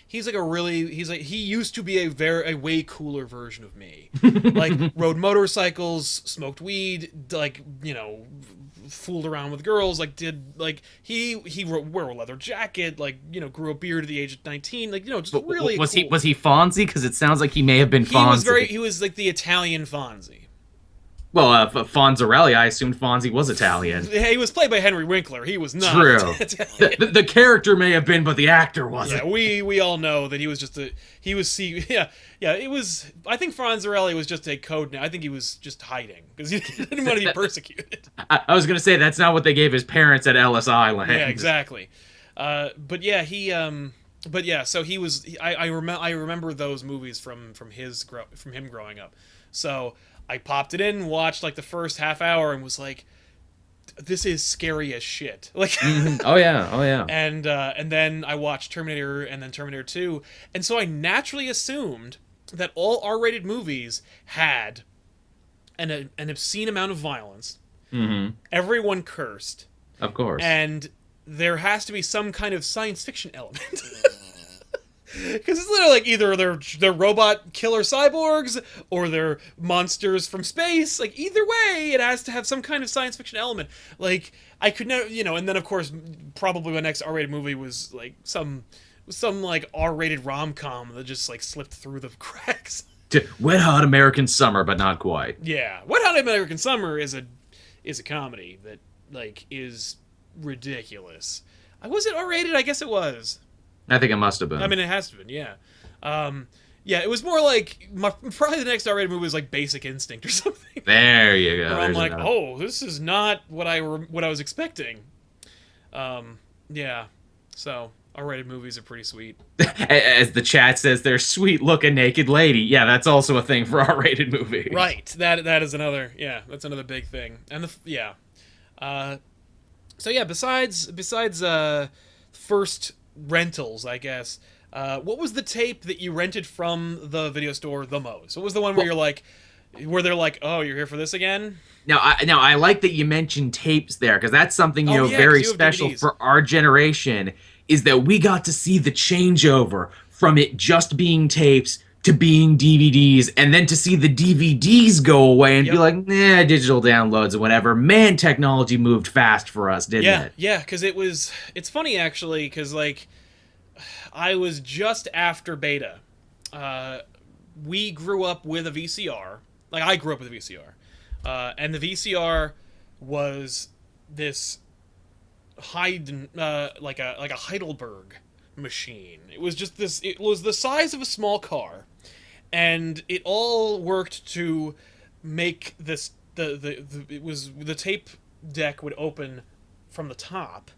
he used to be a way cooler version of me. Like rode motorcycles, smoked weed, like, fooled around with girls, like he wore a leather jacket, like, grew a beard at the age of 19, like, just really was cool. he Fonzie? Because it sounds like he may have been Fonzie. He was like the Italian Fonzie. Well, Fonzarelli, I assumed Fonzie was Italian. Yeah, he was played by Henry Winkler. He was not. True. The character may have been, but the actor wasn't. Yeah, we all know that he was just it was. I think Fonzarelli was just a code name. I think he was just hiding because he didn't want to be persecuted. I was gonna say that's not what they gave his parents at Ellis Island. Yeah, exactly. But yeah, so he was. I remember those movies from him growing up. So I popped it in, watched like the first half hour, and was like, "This is scary as shit." Like, oh yeah. And then I watched Terminator and then Terminator 2, and so I naturally assumed that all R-rated movies had an obscene amount of violence. Mm-hmm. Everyone cursed, of course, and there has to be some kind of science fiction element. Because it's literally like either they're robot killer cyborgs or they're monsters from space. Like, either way, it has to have some kind of science fiction element. Like, I could never, and then of course, probably my next R-rated movie was like some like R-rated rom-com that just like slipped through the cracks. Wet Hot American Summer, but not quite. Yeah, Wet Hot American Summer is a comedy that like is ridiculous. Was it R-rated? I guess it was. I think it must have been. I mean, it has to have been, yeah. Yeah, it was more like probably the next R-rated movie was like Basic Instinct or something. There you go. Where I'm like, oh, this is not what I was expecting. Yeah. So R-rated movies are pretty sweet. As the chat says, they're sweet looking naked lady. Yeah, that's also a thing for R-rated movies. Right. That is another. Yeah, that's another big thing. And so yeah, besides first rentals, I guess. What was the tape that you rented from the video store the most? What was the one where where they're like, "Oh, you're here for this again"? Now I like that you mentioned tapes there, because that's something very special DVDs. for our generation. Is that we got to see the changeover from it just being tapes to being DVDs, and then to see the DVDs go away and be like, nah, digital downloads or whatever. Man, technology moved fast for us, didn't it? Yeah, because it's funny, actually, because, like, I was just after beta. We grew up with a VCR. Like, I grew up with a VCR. And the VCR was this like a Heidelberg machine. It was just this. It was the size of a small car, and it all worked to make this. The tape deck would open from the top,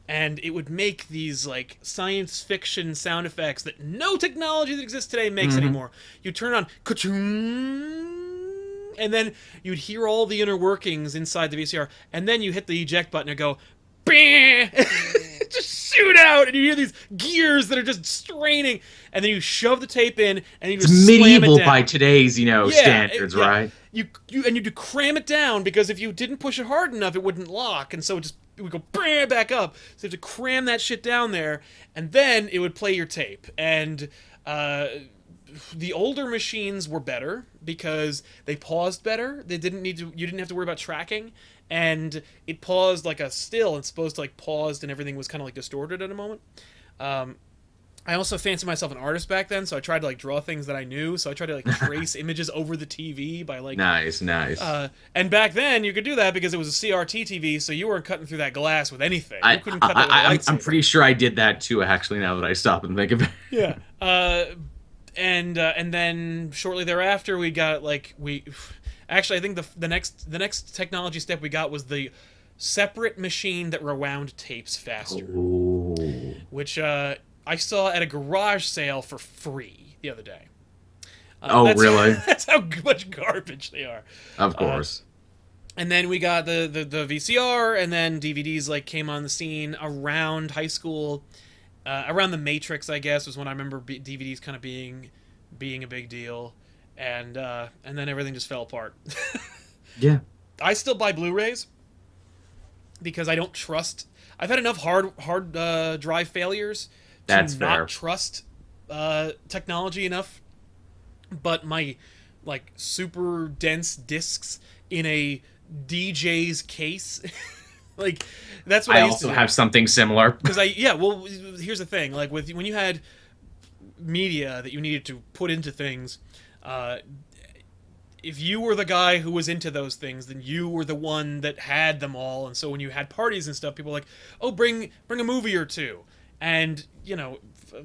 and it would make these like science fiction sound effects that no technology that exists today makes anymore. You turn on, ka-choong, and then you'd hear all the inner workings inside the VCR, and then you hit the eject button and go, just shoot out, and you hear these gears that are just straining, and then you shove the tape in, and you just it's slam medieval it down. by today's standards, right? You need to cram it down, because if you didn't push it hard enough, it wouldn't lock, and so it would go back up. So you have to cram that shit down there, and then it would play your tape. And the older machines were better because they paused better. You didn't have to worry about tracking, and it paused like a still. It's supposed to like paused, and everything was kind of like distorted at a moment. I also fancied myself an artist back then, so I tried to like draw things that I knew. So I tried to like trace images over the TV by like Nice, nice. and back then you could do that because it was a CRT TV, so you weren't cutting through that glass with anything. You I, couldn't cut that with a I I'm lightsaber. pretty sure I did that too. Actually, now that I stop and think of it. Yeah. And then shortly thereafter we got like we actually I think the next technology step we got was the separate machine that rewound tapes faster, Oh, which I saw at a garage sale for free the other day. oh, That's, really? that's how much garbage they are. Of course. And then we got the VCR, and then DVDs like came on the scene around high school, around the Matrix, I guess, was when I remember DVDs kind of being a big deal, and then everything just fell apart. Yeah, I still buy Blu-rays because I don't trust. I've had enough hard drive failures to that's not fair. trust technology enough. But my like super dense discs in a DJ's case, like that's what I I used to also do. have something similar. Because well, here's the thing, like when you had media that you needed to put into things, if you were the guy who was into those things, then you were the one that had them all. And so when you had parties and stuff, people were like, oh, bring a movie or two. And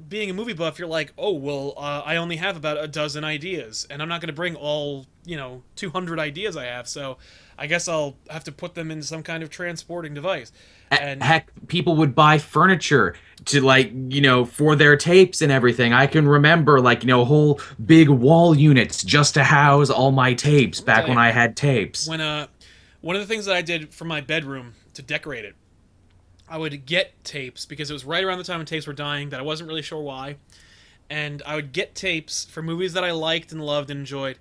being a movie buff, you're like, oh well, I only have about a dozen ideas, and I'm not going to bring all 200 ideas I have. So I guess I'll have to put them in some kind of transporting device. And Heck, people would buy furniture to for their tapes and everything. I can remember whole big wall units just to house all my tapes back when I had tapes. when one of the things that I did for my bedroom to decorate it, I would get tapes because it was right around the time when tapes were dying that I wasn't really sure why. And I would get tapes for movies that I liked and loved and enjoyed,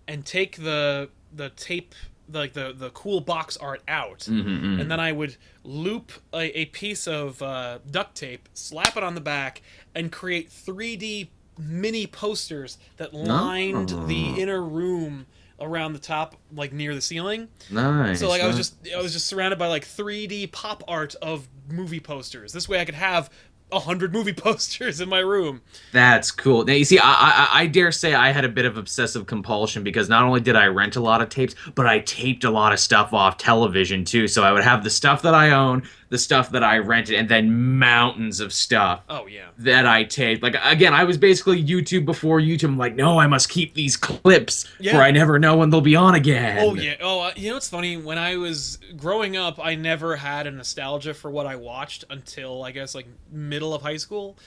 and take the tape, like the cool box art out, and then I would loop a piece of duct tape, slap it on the back, and create 3D mini posters that lined the inner room around the top, like near the ceiling. Nice. So like I was nice. just surrounded by like 3D pop art of movie posters. This way I could have 100 movie posters in my room. That's cool. Now, you see, I dare say I had a bit of obsessive compulsion because not only did I rent a lot of tapes, but I taped a lot of stuff off television too. So I would have the stuff that I own, the stuff that I rented, and then mountains of stuff Oh yeah. that I taped. Like, again, I was basically YouTube before YouTube. I'm like, no, I must keep these clips Yeah. for I never know when they'll be on again. Oh yeah. Oh, it's funny. When I was growing up, I never had a nostalgia for what I watched until I guess like middle of high school,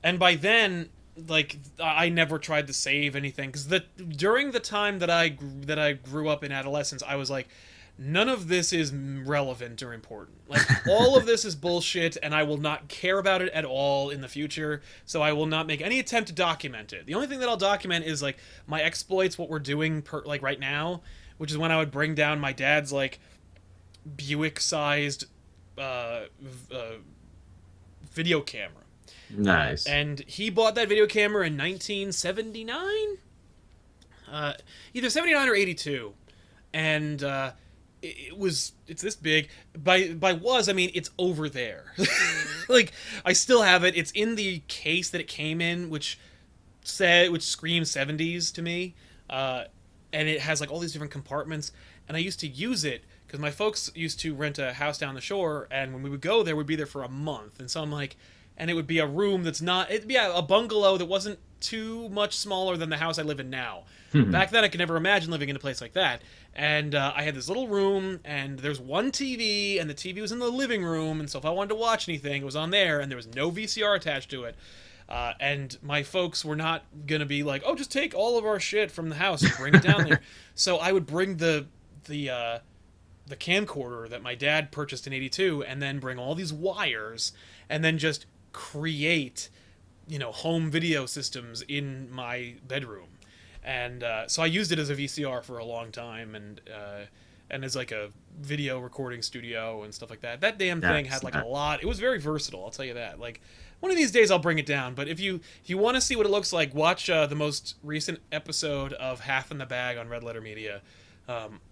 and by then, like I never tried to save anything because during the time that I grew up in adolescence, I was like, none of this is relevant or important. Like all of this is bullshit, and I will not care about it at all in the future. So I will not make any attempt to document it. The only thing that I'll document is like my exploits, what we're doing like right now, which is when I would bring down my dad's like Buick-sized video camera. Nice. And he bought that video camera in 1979, either 79 or 82, and it's this big. By was I mean it's over there. Like I still have it. It's in the case that it came in, which screams 70s to me, and it has like all these different compartments. And I used to use it because my folks used to rent a house down the shore, and when we would go there, we'd be there for a month. And so I'm like, and it would be a room it'd be a bungalow that wasn't too much smaller than the house I live in now. Back then, I could never imagine living in a place like that. And I had this little room, and there's one TV, and the TV was in the living room, and so if I wanted to watch anything, it was on there, and there was no VCR attached to it. And my folks were not gonna be like, oh, just take all of our shit from the house and bring it down there. So I would bring the camcorder that my dad purchased in '82, and then bring all these wires, and then just create, home video systems in my bedroom. And so I used it as a VCR for a long time, and as like a video recording studio and stuff like that. That damn thing had like a lot. It was very versatile, I'll tell you that. Like one of these days I'll bring it down. But if you want to see what it looks like, watch the most recent episode of Half in the Bag on Red Letter Media,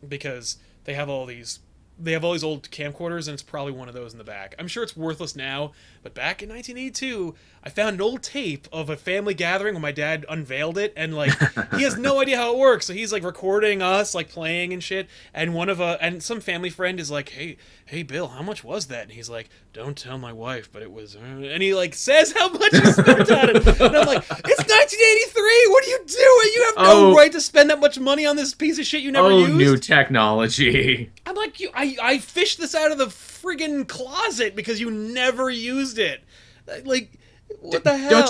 because they have all these they have all these old camcorders, and it's probably one of those in the back. I'm sure it's worthless now, but back in 1982, I found an old tape of a family gathering when my dad unveiled it, and like he has no idea how it works, so he's like recording us like playing and shit. And and some family friend is like, hey Bill, how much was that? And he's like, don't tell my wife, but it was, and he like says how much he spent on it, and I'm like, it's 1983. What are you doing? You have no right to spend that much money on this piece of shit you never used. New technology. I'm like, I fished this out of the friggin' closet because you never used it. Like, what the hell? Don't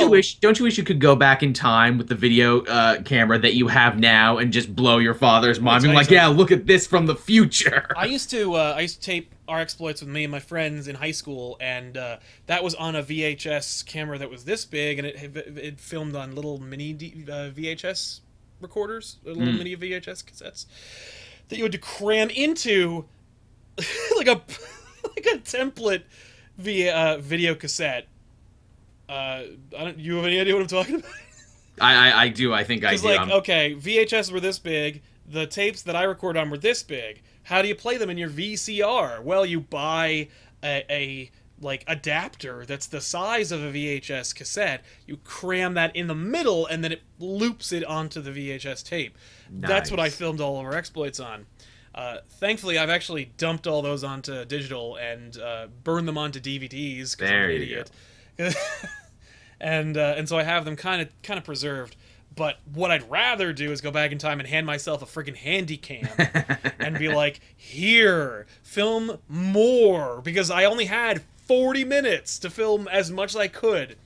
you wish you could go back in time with the video camera that you have now and just blow your father's mind, being like, yeah, look at this from the future. I used to tape our exploits with me and my friends in high school, and that was on a VHS camera that was this big, and it filmed on little mini VHS recorders, little mini VHS cassettes that you had to cram into like a template video cassette. You have any idea what I'm talking about? I do. I think I do. Like, okay, VHS were this big. The tapes that I record on were this big. How do you play them in your VCR? Well, you buy a like adapter that's the size of a VHS cassette. You cram that in the middle, and then it loops it onto the VHS tape. Nice. That's what I filmed all of our exploits on. Thankfully, I've actually dumped all those onto digital and burned them onto DVDs because I'm an idiot. And so I have them kind of preserved. But what I'd rather do is go back in time and hand myself a friggin' handy cam and be like, here, film more, because I only had 40 minutes to film as much as I could.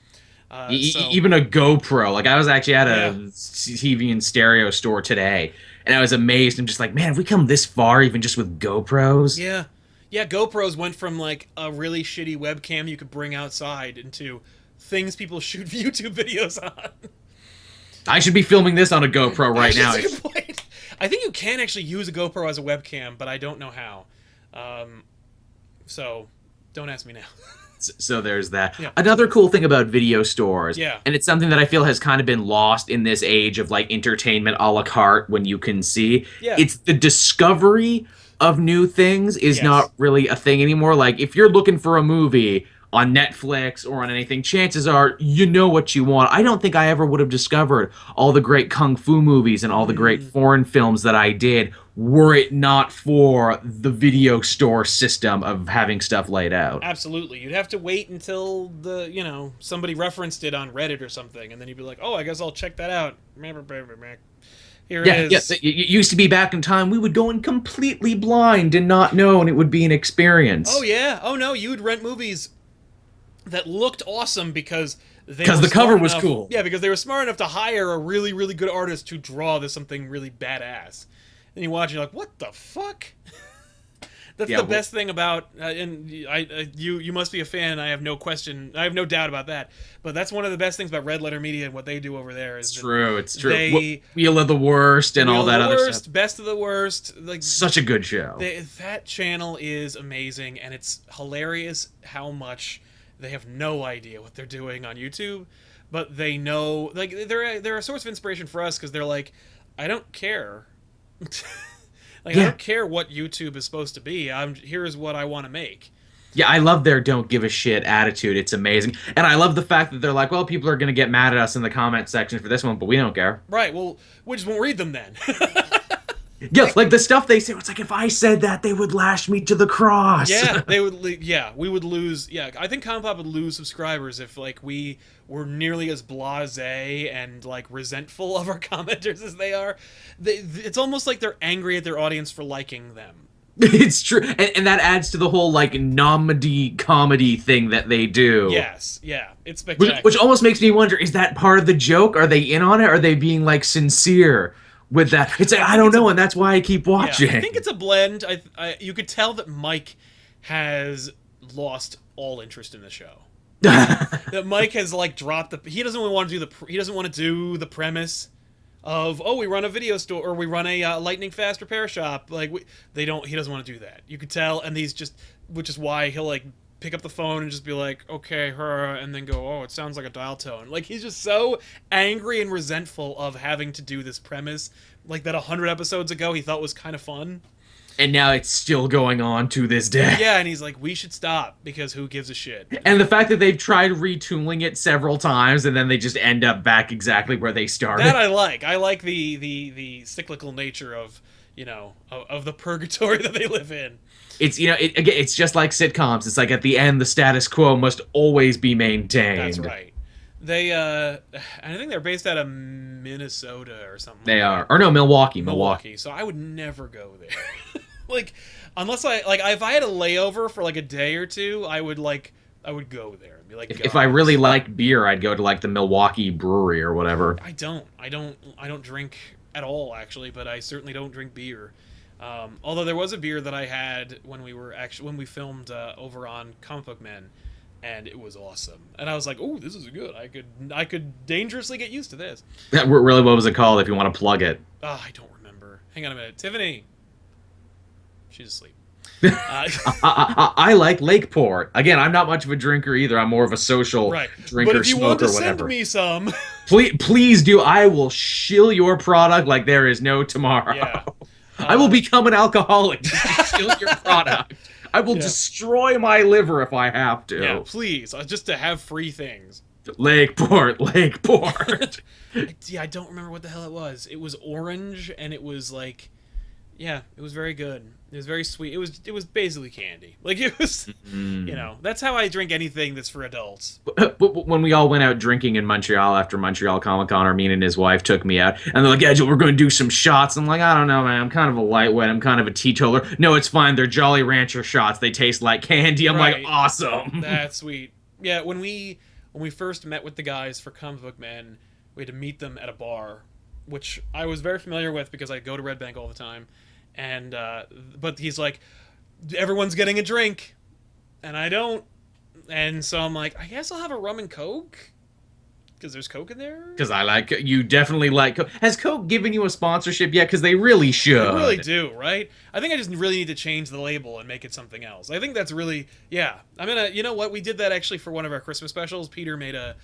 Even a GoPro. Like, I was actually at a TV and stereo store today, and I was amazed. I'm just like, man, have we come this far even just with GoPros? Yeah. Yeah, GoPros went from, like, a really shitty webcam you could bring outside into things people shoot YouTube videos on. I should be filming this on a GoPro right now. That's a good point. I think you can actually use a GoPro as a webcam, but I don't know how. So, don't ask me now. So there's that. Yeah. Another cool thing about video stores, and it's something that I feel has kind of been lost in this age of like entertainment a la carte when you can see, it's the discovery of new things is not really a thing anymore. Like, if you're looking for a movie on Netflix or on anything, chances are you know what you want. I don't think I ever would have discovered all the great kung fu movies and all the great foreign films that I did were it not for the video store system of having stuff laid out. Absolutely. You'd have to wait until somebody referenced it on Reddit or something, and then you'd be like, oh, I guess I'll check that out. Here it is. Yeah, it used to be back in time we would go in completely blind and not know, and it would be an experience. Oh, yeah. Oh, no, you would rent movies that looked awesome because the cover was cool. Yeah, because they were smart enough to hire a really, really good artist to draw this something really badass. And you watch, and you're like, what the fuck? That's the best thing about, and you must be a fan. I have no doubt about that. But that's one of the best things about Red Letter Media and what they do over there. It's true. Wheel of the Worst and all that other stuff. Best of the Worst. Like, such a good show. That channel is amazing, and it's hilarious how much they have no idea what they're doing on YouTube, but they know. Like, they're a source of inspiration for us because they're like, I don't care. I don't care what YouTube is supposed to be. Here's what I want to make. Yeah, I love their don't give a shit attitude. It's amazing. And I love the fact that they're like, well, people are going to get mad at us in the comment section for this one, but we don't care. Right, well, we just won't read them then. Yeah, like the stuff they say, it's like, if I said that, they would lash me to the cross. Yeah, we would lose. Yeah, I think ComicPOP would lose subscribers if like we were nearly as blasé and like resentful of our commenters as they are. It's almost like they're angry at their audience for liking them. It's true, and that adds to the whole like nomedy comedy thing that they do. Yes, yeah, it's spectacular. Which almost makes me wonder: is that part of the joke? Are they in on it? Are they being like sincere with that? It's like, I don't know, and that's why I keep watching. Yeah, I think it's a blend. You could tell that Mike has lost all interest in the show. That Mike has like dropped he doesn't want to do the premise of, oh, we run a video store or we run a lightning fast repair shop. Like he doesn't want to do that. You could tell, and which is why he'll like pick up the phone and just be like, okay, her, and then go, oh, it sounds like a dial tone. Like, he's just so angry and resentful of having to do this premise, like that 100 episodes ago he thought was kind of fun. And now it's still going on to this day. Yeah, and he's like, we should stop because who gives a shit? And the fact that they've tried retooling it several times and then they just end up back exactly where they started. That I like. I like the cyclical nature of, of the purgatory that they live in. It's, again, it's just like sitcoms. It's like at the end, the status quo must always be maintained. That's right. They, I think they're based out of Minnesota or something. They are. Or no, Milwaukee. Milwaukee. So I would never go there. Like, unless if I had a layover for like a day or two, I would go there and be like, if I really like beer, I'd go to like the Milwaukee Brewery or whatever. I don't drink at all, actually, but I certainly don't drink beer. Although there was a beer that I had when we filmed over on Comic Book Men, and it was awesome. And I was like, "Oh, this is good. I could dangerously get used to this." Really, what was it called? If you want to plug it. I don't remember. Hang on a minute, Tiffany. She's asleep. I like Lakeport. Again, I'm not much of a drinker either. I'm more of a social drinker, but if you smoker, want to whatever. send me some, please do. I will shill your product like there is no tomorrow. Yeah. I will become an alcoholic just to shill your product. I will destroy my liver if I have to. Yeah, please, just to have free things. Lakeport. Yeah, I don't remember what the hell it was. It was orange, and it was like, yeah, it was very good. It was very sweet. It was basically candy. Like, it was, that's how I drink anything that's for adults. When we all went out drinking in Montreal after Montreal Comic-Con, Armin and his wife took me out, and they're like, yeah, we're going to do some shots. I'm like, I don't know, man. I'm kind of a lightweight. I'm kind of a teetotaler. No, it's fine. They're Jolly Rancher shots. They taste like candy. I'm like, awesome. That's sweet. Yeah, when we first met with the guys for Comic Book Man, we had to meet them at a bar, which I was very familiar with because I go to Red Bank all the time. And but he's like, everyone's getting a drink, and I don't, and so I'm like, I guess I'll have a rum and Coke, because there's Coke in there. Because you definitely like Coke. Has Coke given you a sponsorship yet? Because they really should. They really do, right? I think I just really need to change the label and make it something else. I think that's really, yeah. I'm gonna, you know what? We did that actually for one of our Christmas specials. Peter made an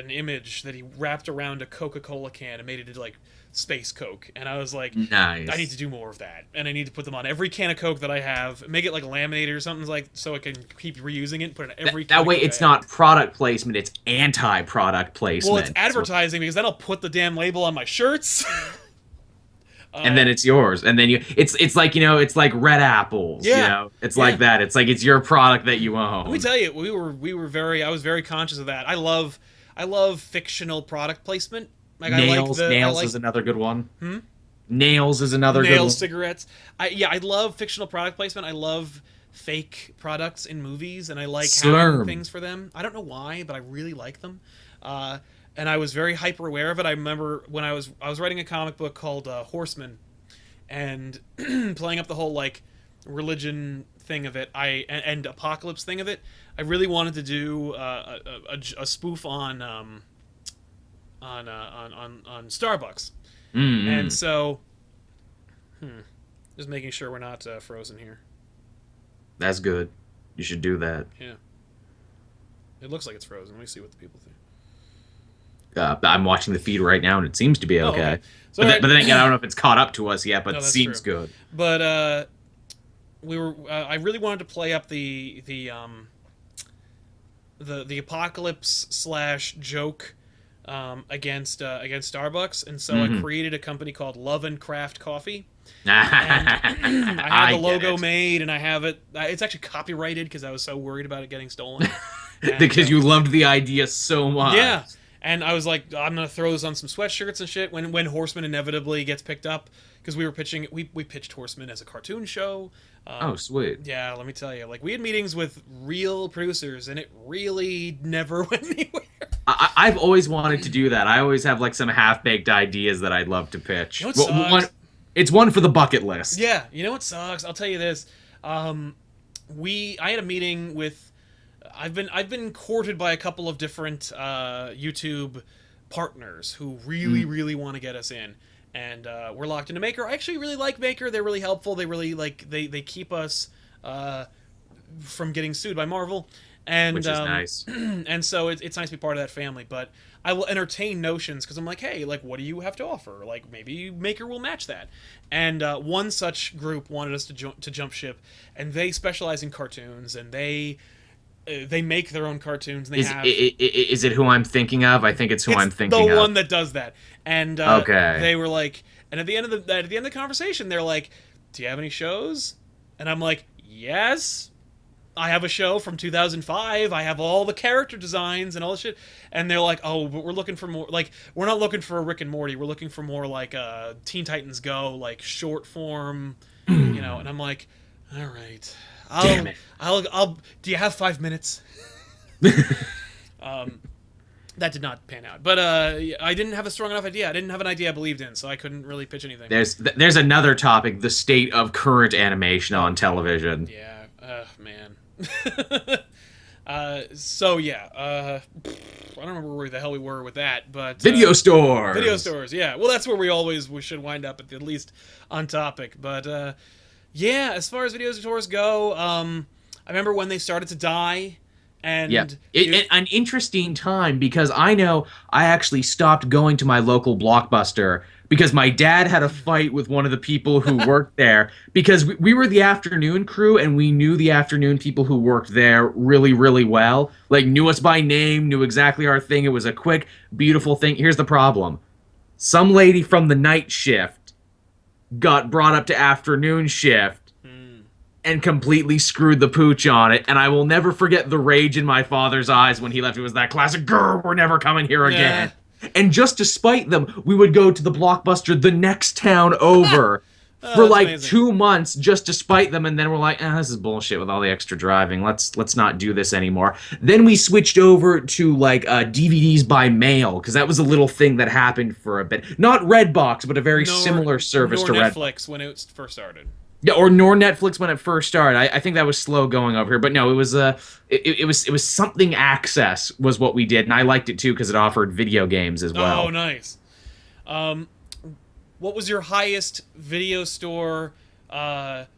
image that he wrapped around a Coca-Cola can and made it into like Space Coke, and I was like, nice. I need to do more of that, and I need to put them on every can of Coke that I have, make it like laminated or something, like, so I can keep reusing it and put it in every can. That way it's not product placement, it's anti-product placement. Well, it's advertising, because then I'll put the damn label on my shirts. And then it's yours, and then it's like, it's like Red Apples. It's like that. It's like it's your product that you own. Let me tell you, I was very conscious of that. I love fictional product placement. Like, Nails is another good one. Nails is another good one. Nails, cigarettes. I love fictional product placement. I love fake products in movies, and I like having things for them. I don't know why, but I really like them. And I was very hyper aware of it. I remember when I was writing a comic book called Horseman, and playing up the whole like religion thing of it, and apocalypse thing of it. I really wanted to do a spoof on Starbucks, and so just making sure we're not frozen here. That's good. You should do that. Yeah, it looks like it's frozen. Let me see what the people think. I'm watching the feed right now, and it seems to be okay. Okay. So but then again, I don't know if it's caught up to us yet, but it seems true. Good. But I really wanted to play up the apocalypse / joke against Starbucks, and so I created a company called Love and Craft Coffee. And I have the logo made, and I have it. It's actually copyrighted because I was so worried about it getting stolen. Because you loved the idea so much. Yeah. And I was like, I'm gonna throw this on some sweatshirts and shit when Horseman inevitably gets picked up, because we pitched Horseman as a cartoon show. Oh, sweet. Yeah, let me tell you, like, we had meetings with real producers, and it really never went anywhere. I've always wanted to do that. I always have like some half-baked ideas that I'd love to pitch. You know what sucks? It's one for the bucket list. Yeah, you know what sucks? I'll tell you this. I had a meeting with. I've been courted by a couple of different YouTube partners who really want to get us in, and we're locked into Maker. I actually really like Maker. They're really helpful. They really they keep us from getting sued by Marvel, And Which is nice. and so it's nice to be part of that family. But I will entertain notions because I'm like, hey, like, what do you have to offer? Like, maybe Maker will match that. And one such group wanted us to jump ship, and they specialize in cartoons, and they make their own cartoons. And they have Is it who I'm thinking of? I think it's who I'm thinking the of. one that does that. And Okay. they were like, and at the end of the conversation, they're like, "Do you have any shows?" And I'm like, "Yes, I have a show from 2005. I have all the character designs and all this shit." And they're like, "Oh, but we're looking for more. Like, we're not looking for a Rick and Morty. We're looking for more like Teen Titans Go, like short form, you know." And I'm like, "All right, Damn it. I'll. Do you have 5 minutes?" That did not pan out, but I didn't have a strong enough idea. I didn't have an idea I believed in, so I couldn't really pitch anything. There's another topic: the state of current animation on television. Yeah, man. So yeah, I don't remember where the hell we were with that, but Video stores. Video stores, yeah. Well, that's where we should wind up at least on topic. But yeah, as far as video stores go, I remember when they started to die. And yeah, an interesting time because I know I actually stopped going to my local Blockbuster because my dad had a fight with one of the people who worked there because we were the afternoon crew and we knew the afternoon people who worked there really, really well. Like, knew us by name, knew exactly our thing. It was a quick, beautiful thing. Here's the problem. Some lady from the night shift got brought up to afternoon shift and completely screwed the pooch on it, and I will never forget the rage in my father's eyes when he left. It was that classic, "Grr, we're never coming here again." Yeah. And just to spite them, we would go to the Blockbuster the next town over for like amazing. 2 months just to spite them, and then we're like, this is bullshit with all the extra driving. Let's not do this anymore. Then we switched over to like DVDs by mail, because that was a little thing that happened for a bit. Not Redbox, but a very similar service to Netflix when it first started. Yeah, or nor Netflix when it first started. I think that was slow going over here, but no, it was it was something Access was what we did, and I liked it too because it offered video games as well. Oh, nice. What was your highest video store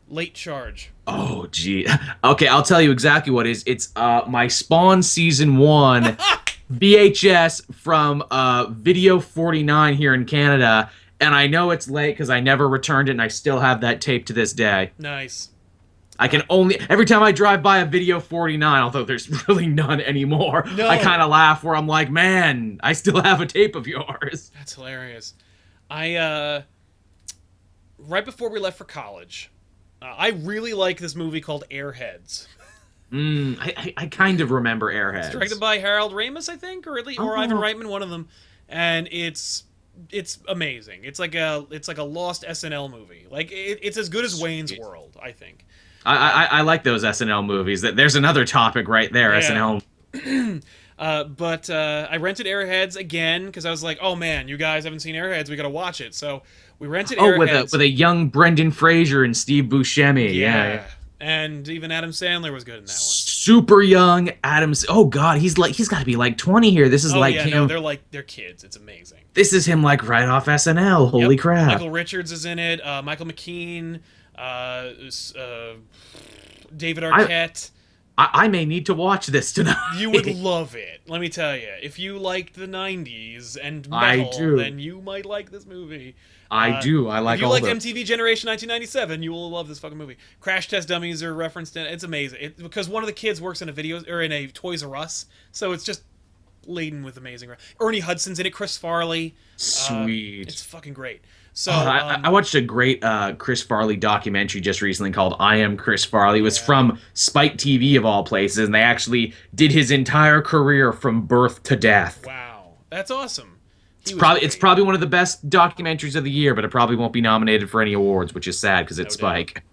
late charge? Oh, gee. Okay, I'll tell you exactly what it is. It's my Spawn Season 1 VHS from Video 49 here in Canada. And I know it's late because I never returned it, and I still have that tape to this day. Nice. I can only... Every time I drive by a Video 49, although there's really none anymore, no. I kind of laugh where I'm like, man, I still have a tape of yours. That's hilarious. Right before we left for college, I really like this movie called Airheads. I kind of remember Airheads. It's directed by Harold Ramis, I think, or Ivan Reitman, one of them. And it's amazing. It's like a lost SNL movie. Like it's as good as Wayne's World, I think. I like those SNL movies. There's another topic right there. Yeah. SNL. But I rented Airheads again because I was like, oh man, you guys haven't seen Airheads, we gotta watch it. So we rented Airheads. with a young Brendan Fraser and Steve Buscemi. Yeah. And even Adam Sandler was good in that one. Super young Adam. Oh God, he's got to be like 20 here. This is like him. No, they're kids. It's amazing. This is him like right off SNL. Holy crap! Michael Richards is in it. Michael McKean. David Arquette. I may need to watch this tonight. You would love it. Let me tell you. If you liked the 90s and metal, then you might like this movie. I do. I like all If you like MTV Generation 1997, you will love this fucking movie. Crash Test Dummies are referenced in it. It's amazing. Because one of the kids works in a Toys R Us, so it's just laden with amazing. Ernie Hudson's in it. Chris Farley. Sweet. It's fucking great. So I watched a great Chris Farley documentary just recently called I Am Chris Farley. It was from Spike TV of all places, and they actually did his entire career from birth to death. Wow. That's awesome. It's probably one of the best documentaries of the year, but it probably won't be nominated for any awards, which is sad because it's Spike.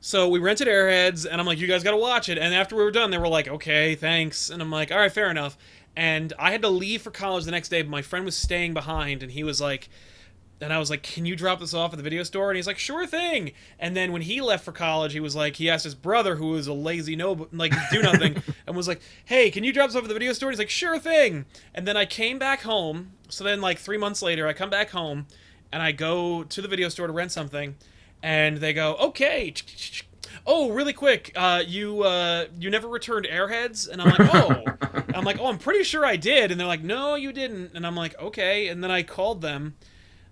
So we rented Airheads, and I'm like, you guys got to watch it. And after we were done, they were like, okay, thanks. And I'm like, all right, fair enough. And I had to leave for college the next day, but my friend was staying behind, and he was like... And I was like, can you drop this off at the video store? And he's like, sure thing. And then when he left for college, he was like, he asked his brother, who was a lazy do nothing, and was like, hey, can you drop this off at the video store? And he's like, sure thing. And then I came back home. So then like 3 months later, I come back home and I go to the video store to rent something. And they go, okay, oh, really quick, you never returned Airheads, and I'm like, oh, I'm pretty sure I did, and they're like, no, you didn't, and I'm like, okay, and then I called them,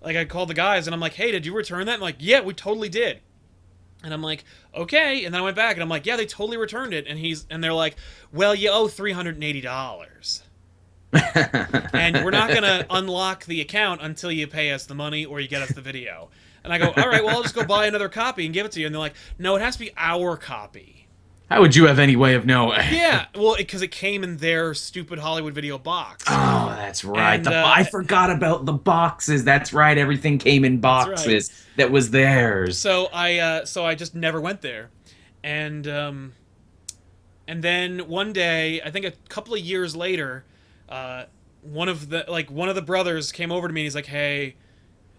like I called the guys, and I'm like, hey, did you return that? And like, yeah, we totally did. And I'm like, okay, and then I went back, and I'm like, yeah, they totally returned it, and they're like, well, you owe $380. And we're not gonna unlock the account until you pay us the money or you get us the video. And I go, all right, well, I'll just go buy another copy and give it to you. And they're like, no, it has to be our copy. How would you have any way of knowing? Yeah, well, because it came in their stupid Hollywood video box. Oh, that's right. And, I forgot about the boxes. That's right. Everything came in boxes. Right. That was theirs. So I just never went there, and then one day, I think a couple of years later, one of the brothers came over to me and he's like, hey,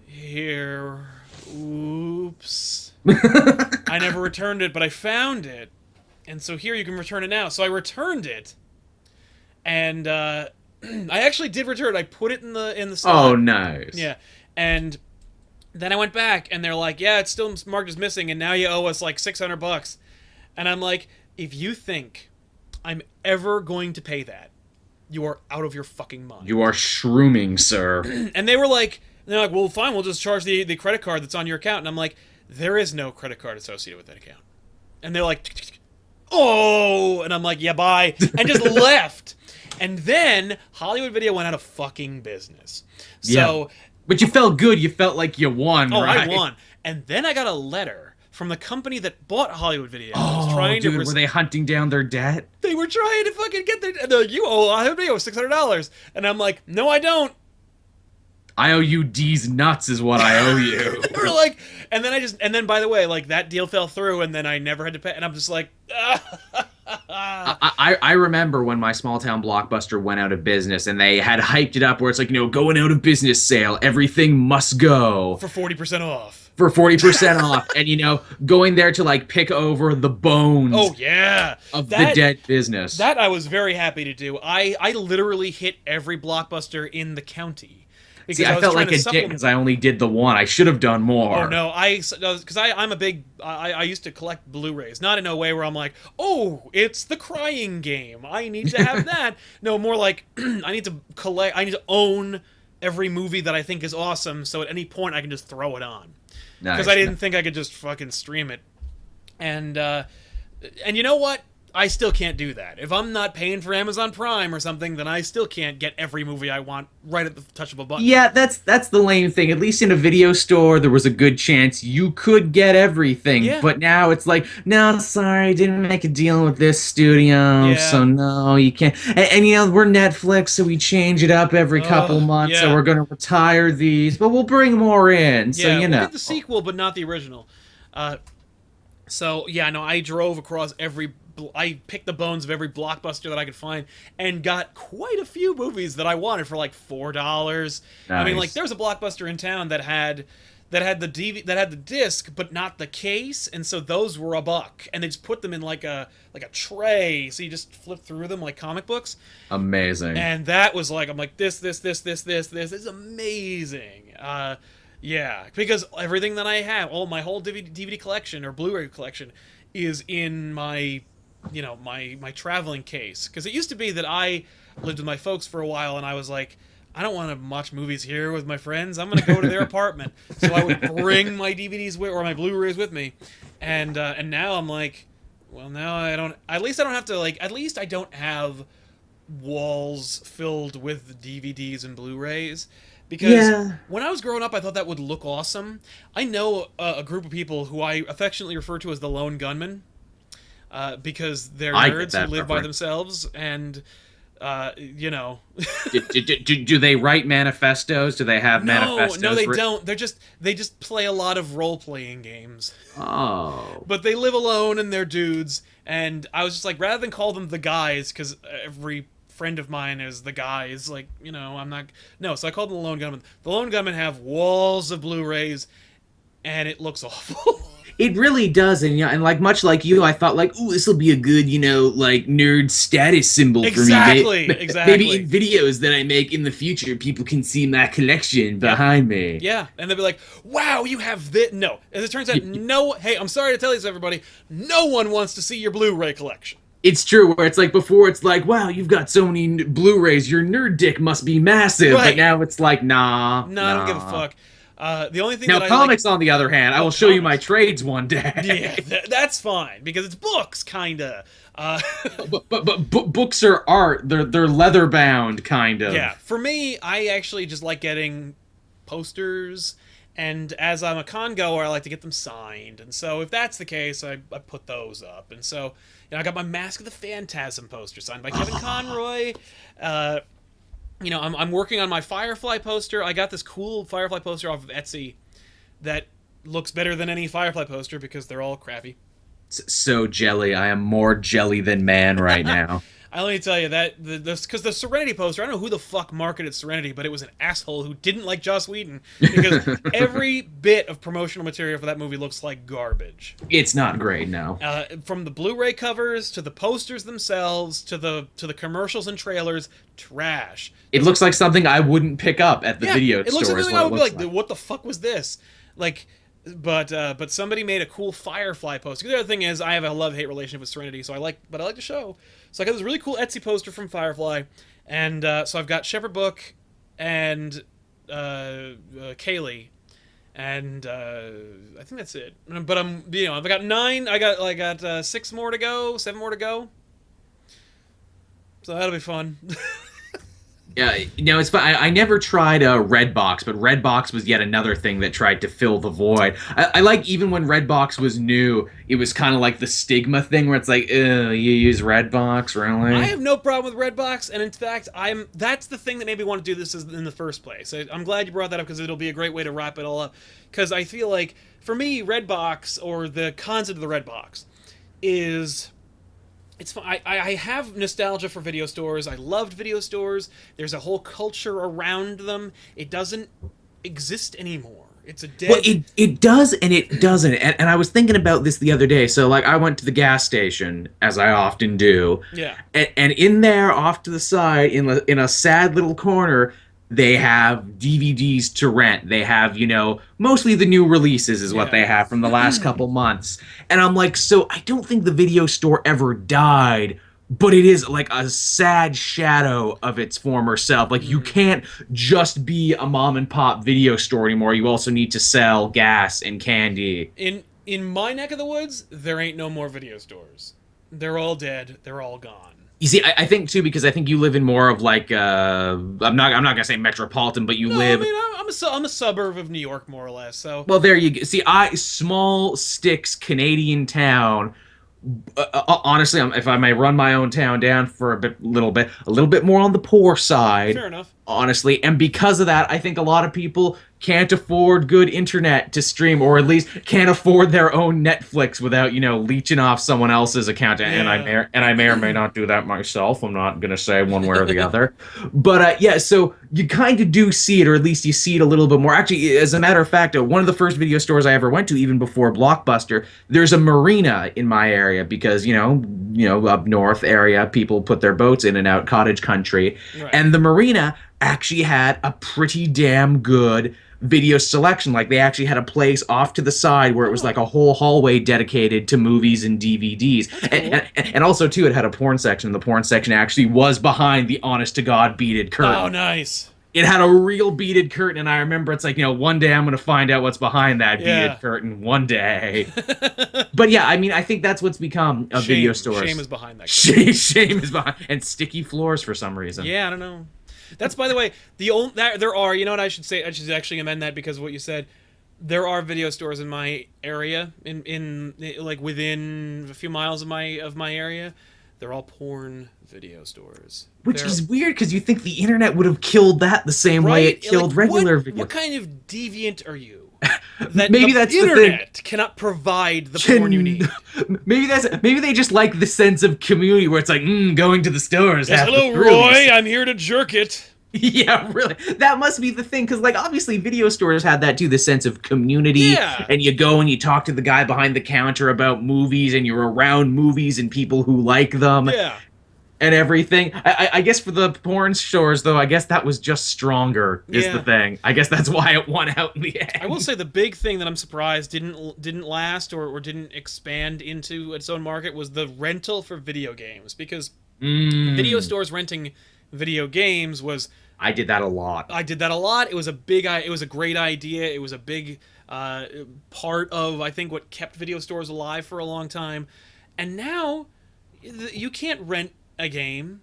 here, oops. I never returned it, but I found it. And so here, you can return it now. So I returned it. And I actually did return it. I put it in the slot. Oh, nice. Yeah. And then I went back and they're like, yeah, it's still marked as missing and now you owe us like $600. And I'm like, if you think I'm ever going to pay that, you are out of your fucking mind. You are shrooming, sir. And they're like, well, fine, we'll just charge the credit card that's on your account. And I'm like, there is no credit card associated with that account. And they're like, oh, and I'm like, yeah, bye, and just left. And then Hollywood Video went out of fucking business. So, yeah. But you felt good. You felt like you won, right? I won. And then I got a letter from the company that bought Hollywood Video. Oh, dude, were they hunting down their debt? They were trying to fucking get their... They're like, you owe Hollywood Video $600. And I'm like, no, I don't. I owe you D's nuts is what I owe you. They were like, and then by the way, like that deal fell through and then I never had to pay. And I'm just like, I remember when my small town Blockbuster went out of business and they had hyped it up where it's like, going out of business sale, everything must go. For 40% off. For 40% off. And, going there to like pick over the bones. Oh, yeah. Of the dead business. That I was very happy to do. I literally hit every Blockbuster in the county. See, I felt like a dick because I only did the one. I should have done more. Oh, no. Because I'm a big... I used to collect Blu-rays. Not in a way where I'm like, oh, it's the Crying Game. I need to have that. No, more like, I need to own every movie that I think is awesome, so at any point I can just throw it on. Because I didn't think I could just fucking stream it. And you know what? I still can't do that. If I'm not paying for Amazon Prime or something, then I still can't get every movie I want right at the touch of a button. Yeah, that's the lame thing. At least in a video store, there was a good chance you could get everything. Yeah. But now it's like, no, sorry, didn't make a deal with this studio, so no, you can't. And we're Netflix, so we change it up every couple months, so we're going to retire these, but we'll bring more in, so we'll get the sequel, but not the original. So, yeah, no, I drove across I picked the bones of every Blockbuster that I could find and got quite a few movies that I wanted for like $4. Nice. I mean, like there was a Blockbuster in town that had the disc but not the case, and so those were $1, and they just put them in like a tray, so you just flip through them like comic books. Amazing. And that was like, I'm like, this is amazing. Yeah, because everything that I have, my whole DVD collection or Blu-ray collection is in my my traveling case. Because it used to be that I lived with my folks for a while and I was like, I don't want to watch movies here with my friends. I'm going to go to their apartment. So I would bring my DVDs or my Blu-rays with me. And now I'm like, well, now I don't have to at least I don't have walls filled with DVDs and Blu-rays. Because when I was growing up, I thought that would look awesome. I know a group of people who I affectionately refer to as the Lone Gunmen. Because they're nerds who live by themselves, and do they write manifestos? Do they have manifestos? No, they don't. They just play a lot of role-playing games. Oh. But they live alone and they're dudes, and I was just like, rather than call them the guys, because every friend of mine is the guys, like, I'm not... No, so I called them the Lone Gunmen. The Lone Gunmen have walls of Blu-rays, and it looks awful. It really does, and yeah, and like much like you, I thought like, ooh, this will be a good, like nerd status symbol for me. Exactly, Maybe exactly. in videos that I make in the future, people can see my collection Yep. behind me. Yeah, and they'll be like, "Wow, you have this." No, as it turns out, no. Hey, I'm sorry to tell you, this, everybody. No one wants to see your Blu-ray collection. It's true, where it's like before, it's like, wow, you've got so many Blu-rays, your nerd dick must be massive. But Right. now it's like, nah, No, I don't give a nah. fuck. The only thing Now, that I like. comics, on the other hand, I Oh, will show you my comics. trades one Yeah, day. that's fine because it's books, kinda. Uh, But books are art. They're leather bound, kind yeah, of. for me, I actually just like getting posters, and as I'm a con goer, I like to get them signed. And so, if that's the case, I put those up. And so, I got my Mask of the Phantasm poster signed by Kevin Conroy. Uh, I'm working on my Firefly poster. I got this cool Firefly poster off of Etsy that looks better than any Firefly poster because they're all crappy. So jelly. I am more jelly than man right now. I let me tell you that because the Serenity poster, I don't know who the fuck marketed Serenity, but it was an asshole who didn't like Joss Whedon because every bit of promotional material for that movie looks like garbage. It's not great, no. From the Blu-ray covers to the posters themselves to the commercials and trailers, trash. It looks like something I wouldn't pick up at the video it looks store. like Is something what I it would be looks like, what the fuck was this? Like, but somebody made a cool Firefly poster. The other thing is, I have a love-hate relationship with Serenity, so I like the show. So I got this really cool Etsy poster from Firefly, and so I've got Shepherd Book and Kaylee, and I think that's it. But I've got 9. I got 6 more to go, 7 more to go. So that'll be fun. Yeah, it's fun. I never tried Redbox, but Redbox was yet another thing that tried to fill the void. I like even when Redbox was new, it was kind of like the stigma thing where it's like, you use Redbox, really? I have no problem with Redbox, and in fact, that's the thing that made me want to do this in the first place. I'm glad you brought that up because it'll be a great way to wrap it all up. Because I feel like, for me, Redbox, or the concept of the Redbox, is... It's fun. I have nostalgia for video stores. I loved video stores. There's a whole culture around them. It doesn't exist anymore. It's a dead... Well, it does and it doesn't. And I was thinking about this the other day. So, like, I went to the gas station, as I often do. Yeah. And in there, off to the side, in a sad little corner, they have DVDs to rent. They have, mostly the new releases is what they have from the last couple months. And I'm like, so I don't think the video store ever died, but it is like a sad shadow of its former self. Like, you can't just be a mom and pop video store anymore. You also need to sell gas and candy. In my neck of the woods, there ain't no more video stores. They're all dead. They're all gone. You see, I think too, because I think you live in more of like I'm not gonna say metropolitan, but you live. I mean, I'm a suburb of New York, more or less. So Well, there you go. See, small sticks Canadian town. Honestly, if I may run my own town down for a little bit more on the poor side. fair enough. Honestly, and because of that, I think a lot of people can't afford good internet to stream, or at least can't afford their own Netflix without, leeching off someone else's account. And I may or may not do that myself. I'm not gonna say one way or the other. But yeah, so you kind of do see it, or at least you see it a little bit more. Actually, as a matter of fact, one of the first video stores I ever went to, even before Blockbuster, there's a marina in my area because up north area, people put their boats in and out, cottage country, Right. and the marina actually had a pretty damn good video selection. Like, they actually had a place off to the side where it was like a whole hallway dedicated to movies and DVDs. And also too, it had a porn section. The porn section actually was behind the honest to God beaded curtain. Oh, nice. It had a real beaded curtain, and I remember it's like, one day I'm going to find out what's behind that beaded curtain. One day. But yeah, I mean, I think that's what's become of video stores. Shame is behind that curtain. Shame is behind. And sticky floors for some reason. Yeah, I don't know. That's, by the way, there are, you know what I should say? I should actually amend that because of what you said. There are video stores in my area, in like within a few miles of my area. They're all porn video stores. Which is weird because you think the internet would have killed that the same way it killed regular video. What kind of deviant are you? That Maybe the that's the internet thing. cannot provide the porn you need. Maybe they just like the sense of community where it's like, going to the stores. Yes, hello, Roy. I'm here to jerk it. Yeah, really. That must be the thing, because like obviously video stores had that too, the sense of community, Yeah, and you go and you talk to the guy behind the counter about movies, and you're around movies and people who like them yeah, and everything. I guess for the porn stores though, I guess that was just stronger is the yeah. thing. I guess that's why it won out in the I will end. say the big thing that I'm surprised didn't last or didn't expand into its own market was the rental for video games, because video Mm, stores renting video games was I did that a lot. I did that a lot. It was a big it was a great idea. It was a big uh, part of I think what kept video stores alive for a long time. And now you can't rent a game,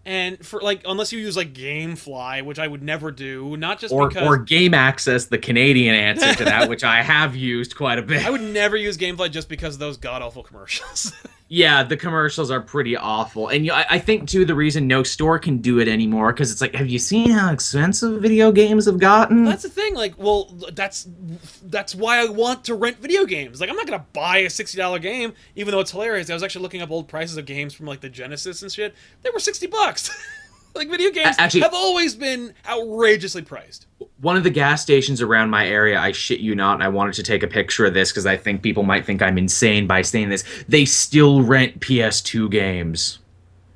and for like unless you use like GameFly, which I would never do, not just Or because Game Access, the Canadian answer to that, which I have used quite a bit. I would never use GameFly just because of those god awful commercials. Yeah, the commercials are pretty awful. And I think, too, the reason no store can do it anymore, because it's like, have you seen how expensive video games have gotten? That's the thing. Like, well, that's why I want to rent video games. Like, I'm not gonna buy a $60 game, even though it's hilarious. I was actually looking up old prices of games from like the Genesis and shit. They were $60. Like, video games Actually, have always been outrageously priced. one of the gas stations around my area, I shit you not, and I wanted to take a picture of this because I think people might think I'm insane by saying this. They still rent PS2 games.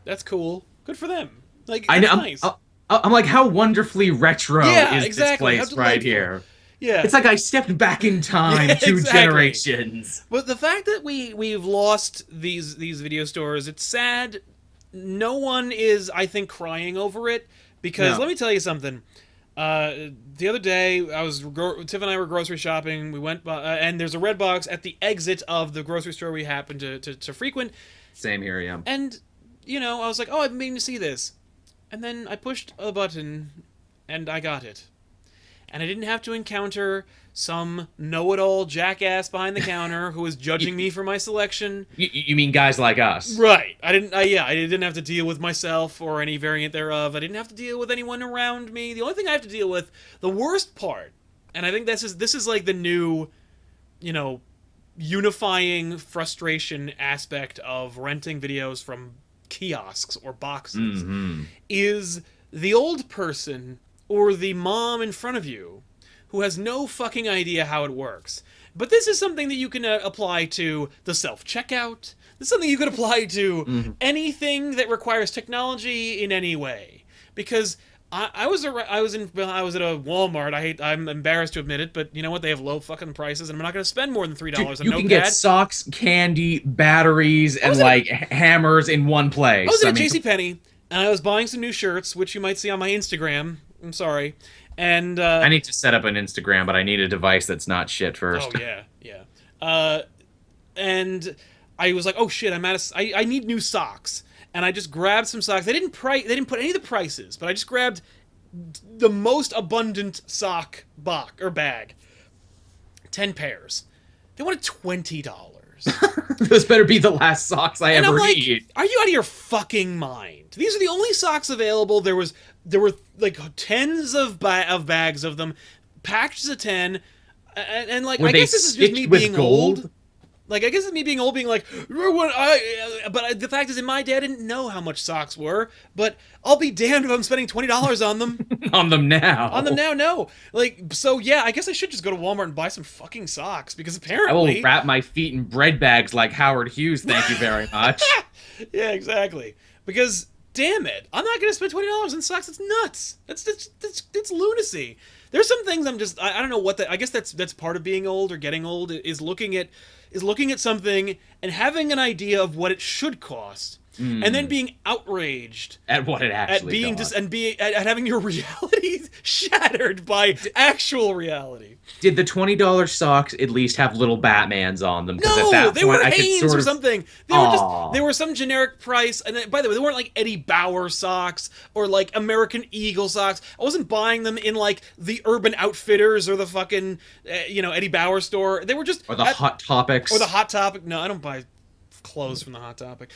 That's cool. Good for them. Like, I know. that's nice. I'm like, how wonderfully retro Yeah, is this exactly. How place right delightful. here? Yeah. It's like I stepped back in time Yeah, two exactly. generations. But the fact that we've lost these video stores, it's sad. No one is, I think, crying over it, because No. let me tell you something. The other day, Tiff and I were grocery shopping. We went by, and there's a Red Box at the exit of the grocery store we happen to frequent. Same here, yeah. And I was like, oh, I've been meaning to see this, and then I pushed a button, and I got it. And I didn't have to encounter some know-it-all jackass behind the counter who was judging me for my selection. You mean guys like us? Right. I didn't have to deal with myself or any variant thereof. I didn't have to deal with anyone around me. The only thing I have to deal with, the worst part, and I think this is like the new, unifying frustration aspect of renting videos from kiosks or boxes, is the old person or the mom in front of you who has no fucking idea how it works. But this is something that you can apply to the self-checkout. This is something you could apply to anything that requires technology in any way. Because I was at a Walmart. I'm embarrassed to admit it, but you know what? They have low fucking prices, and I'm not going to spend more than $3 on You a can notepad. get socks, candy, batteries, and like hammers in one place. I was at JCPenney, and I was buying some new shirts, which you might see on my Instagram. I'm sorry. And I need to set up an Instagram, but I need a device that's not shit first. oh yeah. And I was like, oh shit, I need new socks, and I just grabbed some socks. They didn't put any of the prices, but I just grabbed the most abundant sock bag, 10 pairs. They wanted $20. Those better be the last socks I And ever I'm like, need. are you out of your fucking mind? These are the only socks available. There were like tens of bags of them, packages of 10, and like Were I they guess this is just me stitched with being gold? old. Like I guess it's me being old, being like, the fact is, in my day, I didn't know how much socks were. But I'll be damned if I'm spending $20 on them. On them now. On them now, no. Like, so yeah, I guess I should just go to Walmart and buy some fucking socks, because I will apparently, wrap my feet in bread bags like Howard Hughes, thank you very much. yeah, exactly. Because damn it, I'm not gonna spend $20 on socks. It's nuts. It's lunacy. There's some things I don't know what that. I guess that's part of being old or getting old, is looking at something and having an idea of what it should cost, and then being outraged At what it actually costs. at having your reality shattered by actual reality. Did the $20 socks at least have little Batmans on them? 'Cause at No, that they point, were I could Hanes sort or of- something. They were some generic price. And by the way, they weren't like Eddie Bauer socks or like American Eagle socks. I wasn't buying them in like the Urban Outfitters or the fucking Eddie Bauer store. They were just Or the Hot Topics. or the Hot Topic. No, I don't buy clothes from the Hot Topic.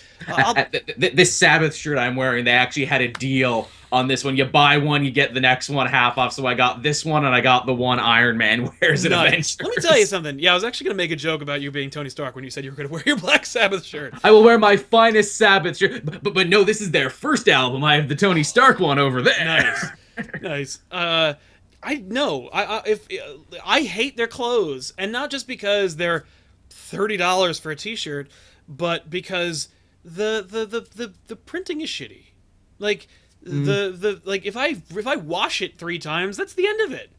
This Sabbath shirt I'm wearing, they actually had a deal on this one. You buy one, you get the next one half off. So I got this one, and I got the one Iron Man wears in Nice. Avengers. Let me tell you something. Yeah, I was actually going to make a joke about you being Tony Stark when you said you were going to wear your Black Sabbath shirt. I will wear my finest Sabbath shirt. But no, this is their first album. I have the Tony Stark one over there. Nice. Nice. I know. I hate their clothes, and not just because they're $30 for a T-shirt, but because the printing is shitty. Like the like if I wash it 3 times, that's the end of it.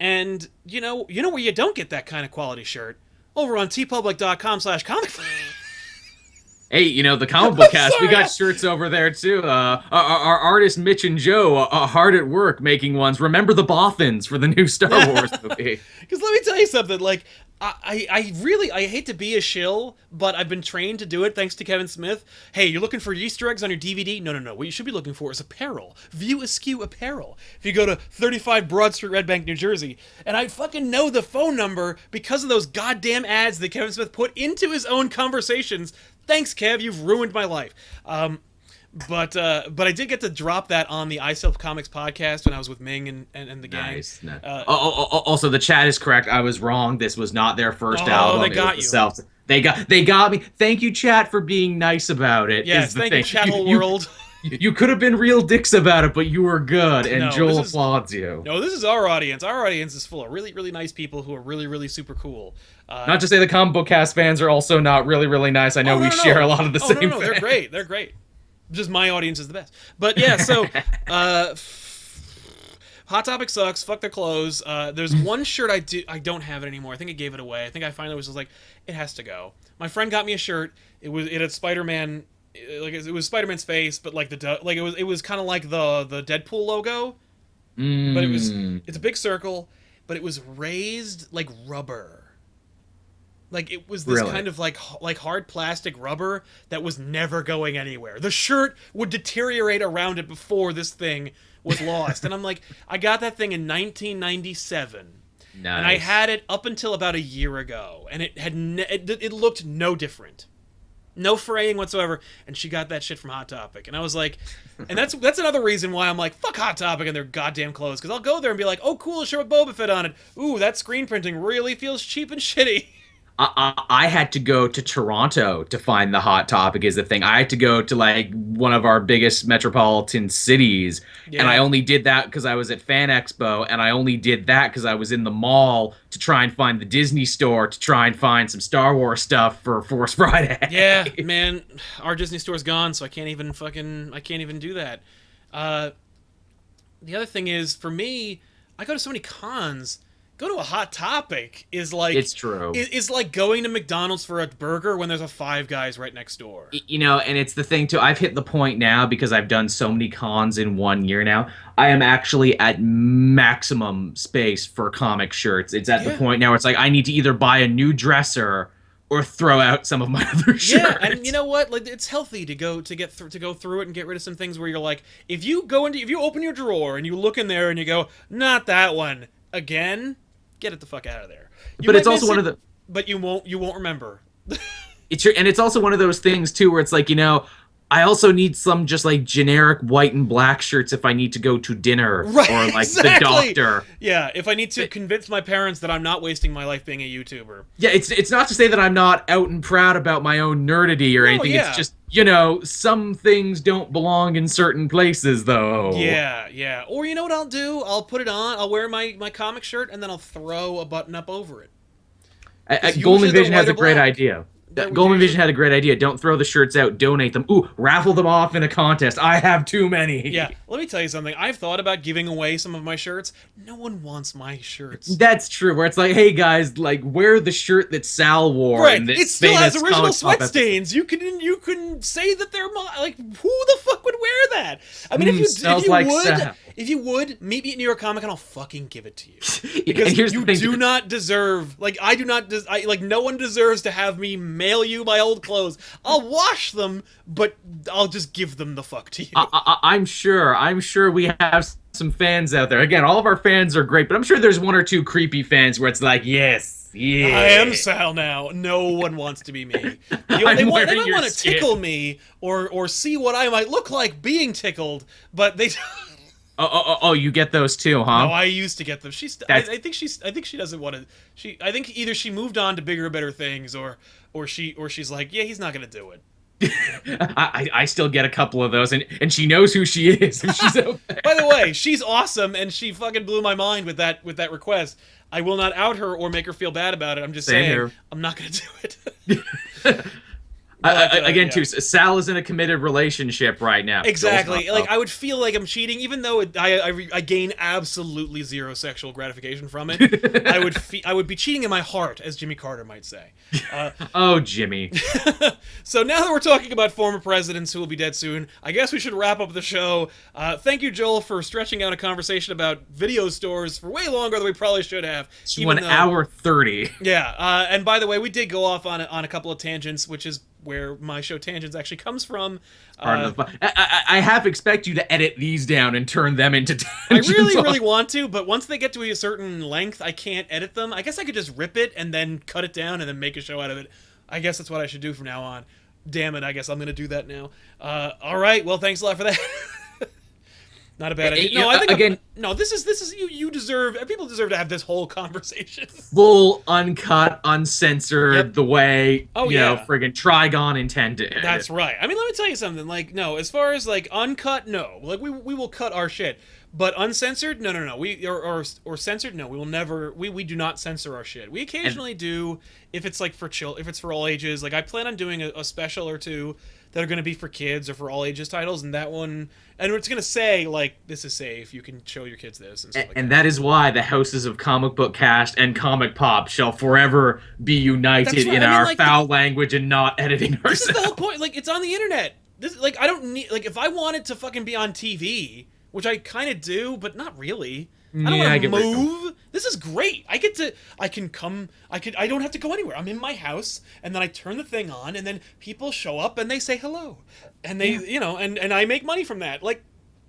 And you know where you don't get that kind of quality shirt? Over on tpublic.com/comic. Hey, the comic book cast, we sorry. got shirts over there too. Our artist Mitch and Joe are hard at work making ones. Remember the Bothans for the new Star Wars movie. Because let me tell you something. Like, I hate to be a shill, but I've been trained to do it thanks to Kevin Smith. Hey, you're looking for Easter eggs on your DVD? No. What you should be looking for is apparel. View Askew apparel. If you go to 35 Broad Street, Red Bank, New Jersey, and I fucking know the phone number because of those goddamn ads that Kevin Smith put into his own conversations. Thanks, Kev. You've ruined my life. But I did get to drop that on the I Sell Comics podcast when I was with Ming and the gang. Nice. Also, the chat is correct. I was wrong. This was not their first album. They got you. They got me. Thank you, chat, for being nice about it. Yes, thank you, Chattel World. You could have been real dicks about it, but you were good, and Joel applauds you. No, this is our audience. Our audience is full of really, really nice people who are really, really super cool. Not to say the comic book cast fans are also not really, really nice. I know we share a lot of the same No, things. they're great. They're great. Just my audience is the best. But yeah, so Hot Topic sucks. Fuck their clothes. There's one shirt I don't have it anymore. I think I gave it away. I think I finally was just like, it has to go. My friend got me a shirt. It had Spider-Man, like it was Spider-Man's face, but like it was kind of like the Deadpool logo. But it's a big circle, but it was raised like rubber. Like, it was this kind of like hard plastic rubber that was never going anywhere. The shirt would deteriorate around it before this thing was lost. And I'm like, I got that thing in 1997. Nice. And I had it up until about a year ago. And it looked no different. No fraying whatsoever. And she got that shit from Hot Topic. And I was like, and that's another reason why I'm like, fuck Hot Topic and their goddamn clothes. Because I'll go there and be like, oh, cool, a shirt with Boba Fett on it. Ooh, that screen printing really feels cheap and shitty. I had to go to Toronto to find the Hot Topic is the thing. I had to go to like one of our biggest metropolitan cities, and I only did that because I was at Fan Expo, and I only did that because I was in the mall to try and find the Disney store to try and find some Star Wars stuff for Force Friday. Yeah, man, our Disney store's gone, so I can't even do that. The other thing is, for me, I go to so many cons. Go to a Hot Topic is like, it's true. It's like going to McDonald's for a burger when there's a Five Guys right next door. And it's the thing too. I've hit the point now because I've done so many cons in 1 year now. I am actually at maximum space for comic shirts. It's at the point now where it's like I need to either buy a new dresser or throw out some of my other shirts. Yeah, and you know what? Like, it's healthy to go through it and get rid of some things where you're like, if you open your drawer and you look in there and you go, not that one again. Get it the fuck out of there. But it's also one of the. But you won't remember. It's true, and it's also one of those things too, where it's like I also need some just like generic white and black shirts if I need to go to dinner or like the doctor. Yeah, if I need to convince my parents that I'm not wasting my life being a YouTuber. Yeah, it's not to say that I'm not out and proud about my own nerdity or anything. Yeah. It's just some things don't belong in certain places, though. Yeah. Or you know what I'll do? I'll put it on. I'll wear my comic shirt, and then I'll throw a button up over it. Golden Vision has a great idea. Golden Vision had a great idea. Don't throw the shirts out. Donate them. Ooh, raffle them off in a contest. I have too many. Yeah, let me tell you something. I've thought about giving away some of my shirts. No one wants my shirts. That's true. Where it's like, hey guys, like wear the shirt that Sal wore. Right. It still has original sweat stains. You can say that they're like, who the fuck would wear that? I mean, if you would meet me at New York Comic Con, I'll fucking give it to you. Because you do not deserve. Like I do not. Like no one deserves to have me mail you my old clothes. I'll wash them, but I'll just give them the fuck to you. I'm sure we have some fans out there. Again, all of our fans are great, but I'm sure there's one or two creepy fans where it's like, yes, yeah. I am Sal now. No one wants to be me. They don't want to tickle me or see what I might look like being tickled, but they. Oh, you get those too, huh? No, I used to get them. I think she doesn't want to. I think either she moved on to bigger, better things, or she's like, yeah, he's not gonna do it. I still get a couple of those, and she knows who she is. And she's out there. By the way, she's awesome, and she fucking blew my mind with that request. I will not out her or make her feel bad about it. I'm just Same saying, here. I'm not gonna do it. Again, Yeah. too, Sal is in a committed relationship right now. Exactly. Joel's Like, not, I would feel like I'm cheating, even though I gain absolutely zero sexual gratification from it. I would be cheating in my heart, as Jimmy Carter might say. oh, Jimmy. So now that we're talking about former presidents who will be dead soon, I guess we should wrap up the show. Thank you, Joel, for stretching out a conversation about video stores for way longer than we probably should have. It's even 1 though- hour 30. Yeah, and by the way, we did go off on a couple of tangents, which is where my show Tangents actually comes from. Part of the fun. I half expect you to edit these down and turn them into I tangents. really want to, but once they get to a certain length, I can't edit them. I guess I could just rip it and then cut it down and then make a show out of it. I guess that's what I should do from now on. Damn it, I guess I'm going to do that now. All right, well, thanks a lot for that. Not a bad idea. No, I think again. no, this is you deserve. People deserve to have this whole conversation. Full, uncut, uncensored, Yep. the way, Oh, you know, yeah. friggin' Trigon intended. That's right. I mean, let me tell you something. Like, no, as far as like uncut, no. Like we will cut our shit, but uncensored, no. We or censored, no. We will never. We do not censor our shit. We occasionally do if it's like if it's for all ages. Like I plan on doing a special or two that are going to be for kids or for all ages titles, and that one, and it's going to say like this is safe. You can show your kids this and stuff like And that. that is why the houses of Comic Book Cast and Comic Pop shall forever be united That's right. in I mean, our like, foul language and not editing This is the ourselves. whole point. Like, it's on the internet. This like I don't need like if I wanted to fucking be on TV, which I kind of do, but not really. I don't Yeah, I want to get where you're move. This is great. I don't have to go anywhere. I'm in my house, and then I turn the thing on, and then people show up and they say hello, and they, and I make money from that. Like,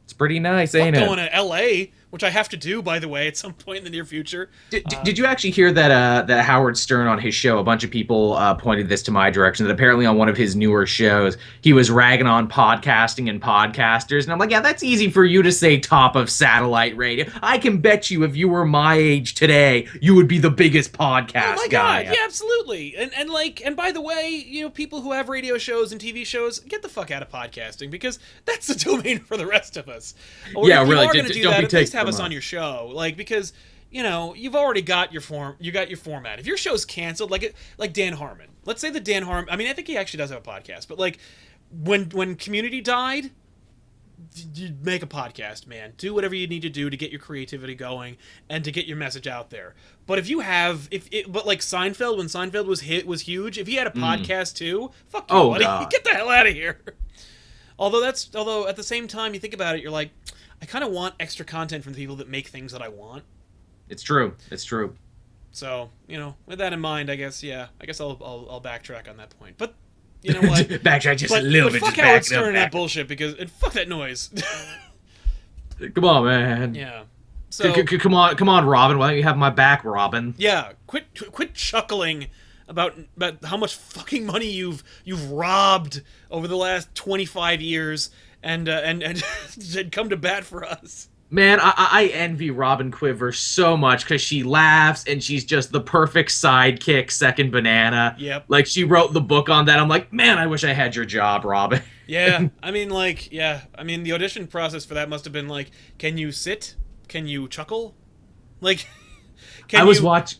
It's pretty nice, fuck ain't it? going to L.A., which I have to do, by the way, at some point in the near future. Did you actually hear that Howard Stern on his show, a bunch of people pointed this to my direction, that apparently on one of his newer shows, he was ragging on podcasting and podcasters. And I'm like, yeah, that's easy for you to say top of satellite radio. I can bet you if you were my age today, you would be the biggest podcast Oh my guy. god, yeah, absolutely. And by the way, people who have radio shows and TV shows, get the fuck out of podcasting because that's the domain for the rest of us. Or Yeah, if you really, are going to do don't that, be at least taking have us them on your show, like because you've already got your format. If your show's canceled, like Dan Harmon, let's say that Dan Harmon, I mean, I think he actually does have a podcast, but like when Community died. You make a podcast, man. Do whatever you need to do to get your creativity going and to get your message out there. But if you have, but like Seinfeld, when Seinfeld was huge. If he had a podcast too, fuck you, buddy. God. Get the hell out of here. Although at the same time, you think about it, you're like, I kind of want extra content from the people that make things that I want. It's true. It's true. So with that in mind, I guess I'll backtrack on that point. But you know what? Backtrack just a little bit. Fuck Just Howard back it Stern up. and that bullshit because fuck that noise. Come on, man. Yeah. So Come on, Robin. Why don't you have my back, Robin? yeah, quit chuckling about how much fucking money you've robbed over the last 25 years and come to bat for us. Man, I envy Robin Quiver so much because she laughs and she's just the perfect sidekick, second banana. Yep. Like, she wrote the book on that. I'm like, man, I wish I had your job, Robin. Yeah, I mean, the audition process for that must have been like, can you sit? Can you chuckle? Like, I was watching...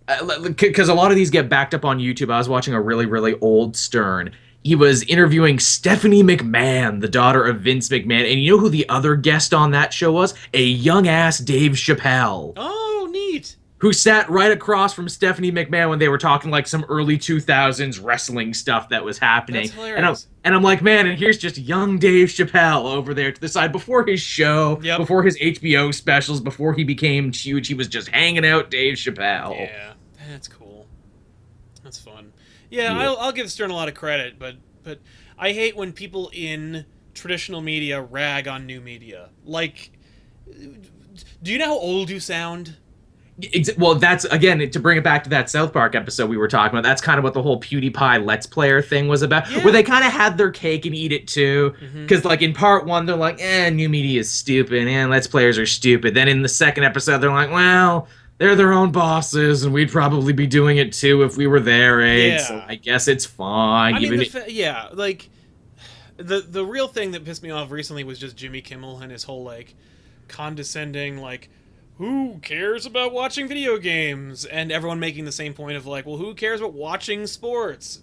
Because a lot of these get backed up on YouTube. I was watching a really, really old Stern. He was interviewing Stephanie McMahon, the daughter of Vince McMahon. And you know who the other guest on that show was? A young-ass Dave Chappelle. Oh, neat. Who sat right across from Stephanie McMahon when they were talking like some early 2000s wrestling stuff that was happening. That's hilarious. And I'm like, man, and here's just young Dave Chappelle over there to the side before his show, Yep. before his HBO specials, before he became huge. He was just hanging out Dave Chappelle. Yeah, that's cool. That's fun. Yeah, Yeah. I'll give Stern a lot of credit, but I hate when people in traditional media rag on new media. Like, do you know how old you sound? Well, that's, again, to bring it back to that South Park episode we were talking about, that's kind of what the whole PewDiePie Let's Player thing was about, Yeah. where they kind of had their cake and eat it too, because like in part one, they're like, new media is stupid, and Let's Players are stupid. Then in the second episode, they're like, well, they're their own bosses, and we'd probably be doing it too if we were their age. So Yeah. I guess it's fine. I mean, Even yeah, like the real thing that pissed me off recently was just Jimmy Kimmel and his whole like condescending like who cares about watching video games, and everyone making the same point of like, well, who cares about watching sports?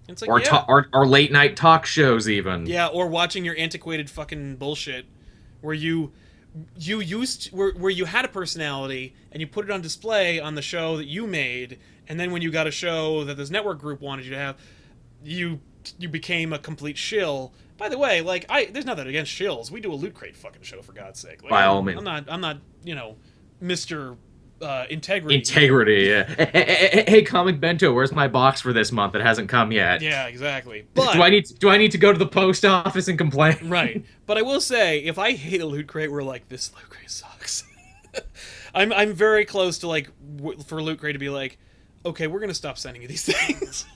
It's like, or, yeah, or late night talk shows even. yeah, or watching your antiquated fucking bullshit where you used where you had a personality and you put it on display on the show that you made, and then when you got a show that this network group wanted you to have, you became a complete shill. By the way, like there's nothing against shills. We do a Loot Crate fucking show, for God's sake. Like, By all means. I'm not Mr. Integrity. Integrity, yeah. Hey, Comic Bento, where's my box for this month? It hasn't come yet. Yeah, exactly. But do I need to go to the post office and complain? right. But I will say, if I hate a Loot Crate, we're like, this Loot Crate sucks. I'm very close to like for Loot Crate to be like, okay, we're gonna stop sending you these things.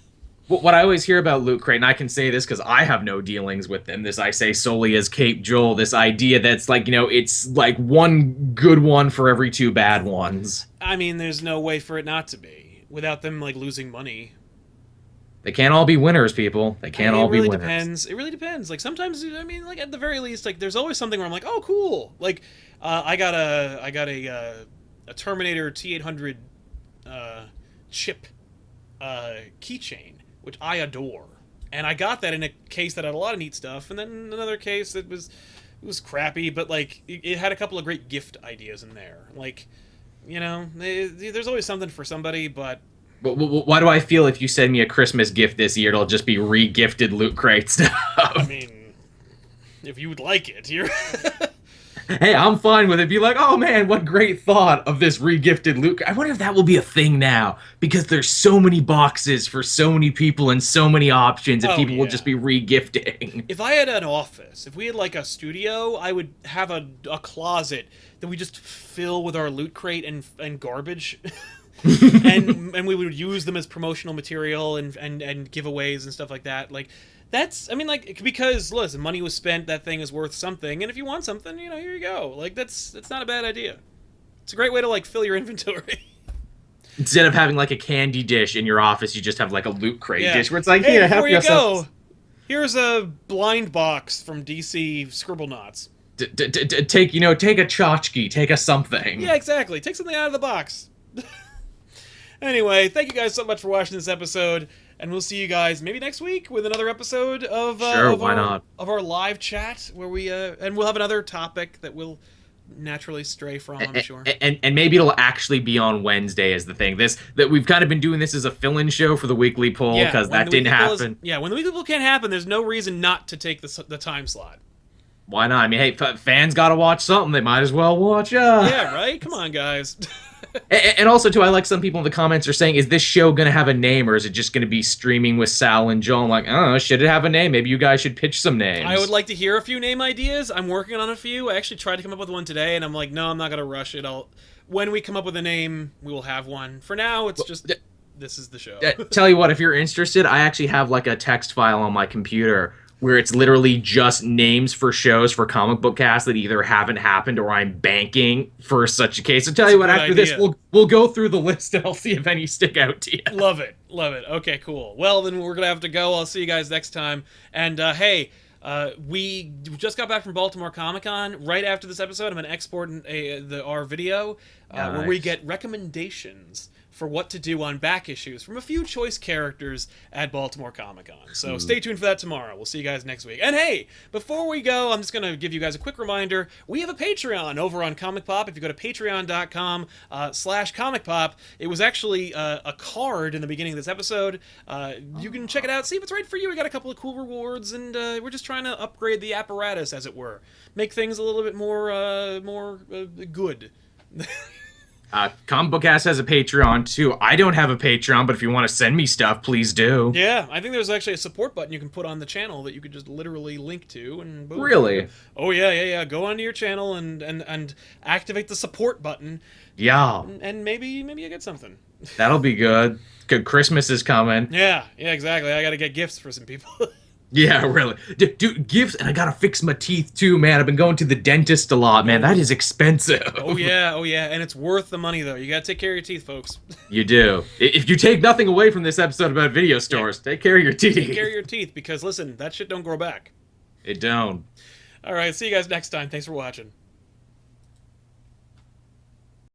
What I always hear about Loot Crate, and I can say this because I have no dealings with them, this I say solely as Cape Joel, this idea that's like, it's like one good one for every two bad ones. I mean, there's no way for it not to be without them like losing money. They can't all be winners, people. They can't all be winners. Depends. It really depends. Like sometimes, I mean, like at the very least, like there's always something where I'm like, oh, cool. Like I got a Terminator T800 chip keychain, which I adore, and I got that in a case that had a lot of neat stuff, and then another case that was crappy, but like it had a couple of great gift ideas in there. Like, there's always something for somebody, but. Why do I feel if you send me a Christmas gift this year, it'll just be re-gifted Loot Crate stuff? I mean, if you would like it, you're... Hey, I'm fine with it. Be like, oh man, what great thought of this re-gifted Loot Crate. I wonder if that will be a thing now, because there's so many boxes for so many people and so many options, and people will just be re-gifting. If I had an office, if we had like a studio, I would have a closet that we just fill with our Loot Crate and garbage. and we would use them as promotional material and giveaways and stuff like that. Like that's, I mean, like, because listen, money was spent, that thing is worth something, and if you want something, here you go. Like that's not a bad idea. It's a great way to like fill your inventory. Instead of having like a candy dish in your office, you just have like a Loot Crate dish where it's like, hey, here, before help you yourself. go, here's a blind box from DC Scribblenauts. Take a tchotchke, take a something. Yeah, exactly. Take something out of the box. Anyway, thank you guys so much for watching this episode, and we'll see you guys maybe next week with another episode of our live chat where we and we'll have another topic that we'll naturally stray from, I'm sure. And maybe it'll actually be on Wednesday is the thing. That we've kind of been doing this as a fill-in show for the weekly poll because that didn't happen. When the weekly poll can't happen, there's no reason not to take the time slot. Why not? I mean, hey, fans got to watch something. They might as well watch us. Yeah, right? Come on, guys. And also, too, I like some people in the comments are saying, is this show going to have a name, or is it just going to be streaming with Sal and Joel? I'm like, I don't know, should it have a name? Maybe you guys should pitch some names. I would like to hear a few name ideas. I'm working on a few. I actually tried to come up with one today, and I'm like, no, I'm not going to rush it. When we come up with a name, we will have one. For now, it's just, this is the show. Tell you what, if you're interested, I actually have like a text file on my computer where it's literally just names for shows for comic book casts that either haven't happened or I'm banking for such a case. So tell you what, after this, we'll go through the list and I'll see if any stick out to you. Love it. Okay, cool. Well, then we're going to have to go. I'll see you guys next time. And hey, we just got back from Baltimore Comic-Con. Right after this episode, I'm going to export our video where we get recommendations for what to do on back issues from a few choice characters at Baltimore Comic-Con. So stay tuned for that tomorrow. We'll see you guys next week. And hey, before we go, I'm just going to give you guys a quick reminder. We have a Patreon over on ComicPOP. If you go to patreon.com/ComicPOP, it was actually a card in the beginning of this episode. You can check it out, see if it's right for you. We got a couple of cool rewards, and we're just trying to upgrade the apparatus, as it were. Make things a little bit more good. Comic Book Ass has a Patreon too. I don't have a Patreon, but if you want to send me stuff, please do. Yeah, I think there's actually a support button you can put on the channel that you could just literally link to, and boom. Really? Oh yeah. Go onto your channel and activate the support button. Yeah. And maybe you get something. That'll be good. Good Christmas is coming. Yeah, exactly. I got to get gifts for some people. Yeah, really. Dude, gifts, and I gotta fix my teeth too, man. I've been going to the dentist a lot, man. That is expensive. Oh yeah, and it's worth the money though. You gotta take care of your teeth, folks. You do. If you take nothing away from this episode about video stores, take care of your teeth. Take care of your teeth because listen, that shit don't grow back. It don't. All right, see you guys next time. Thanks for watching.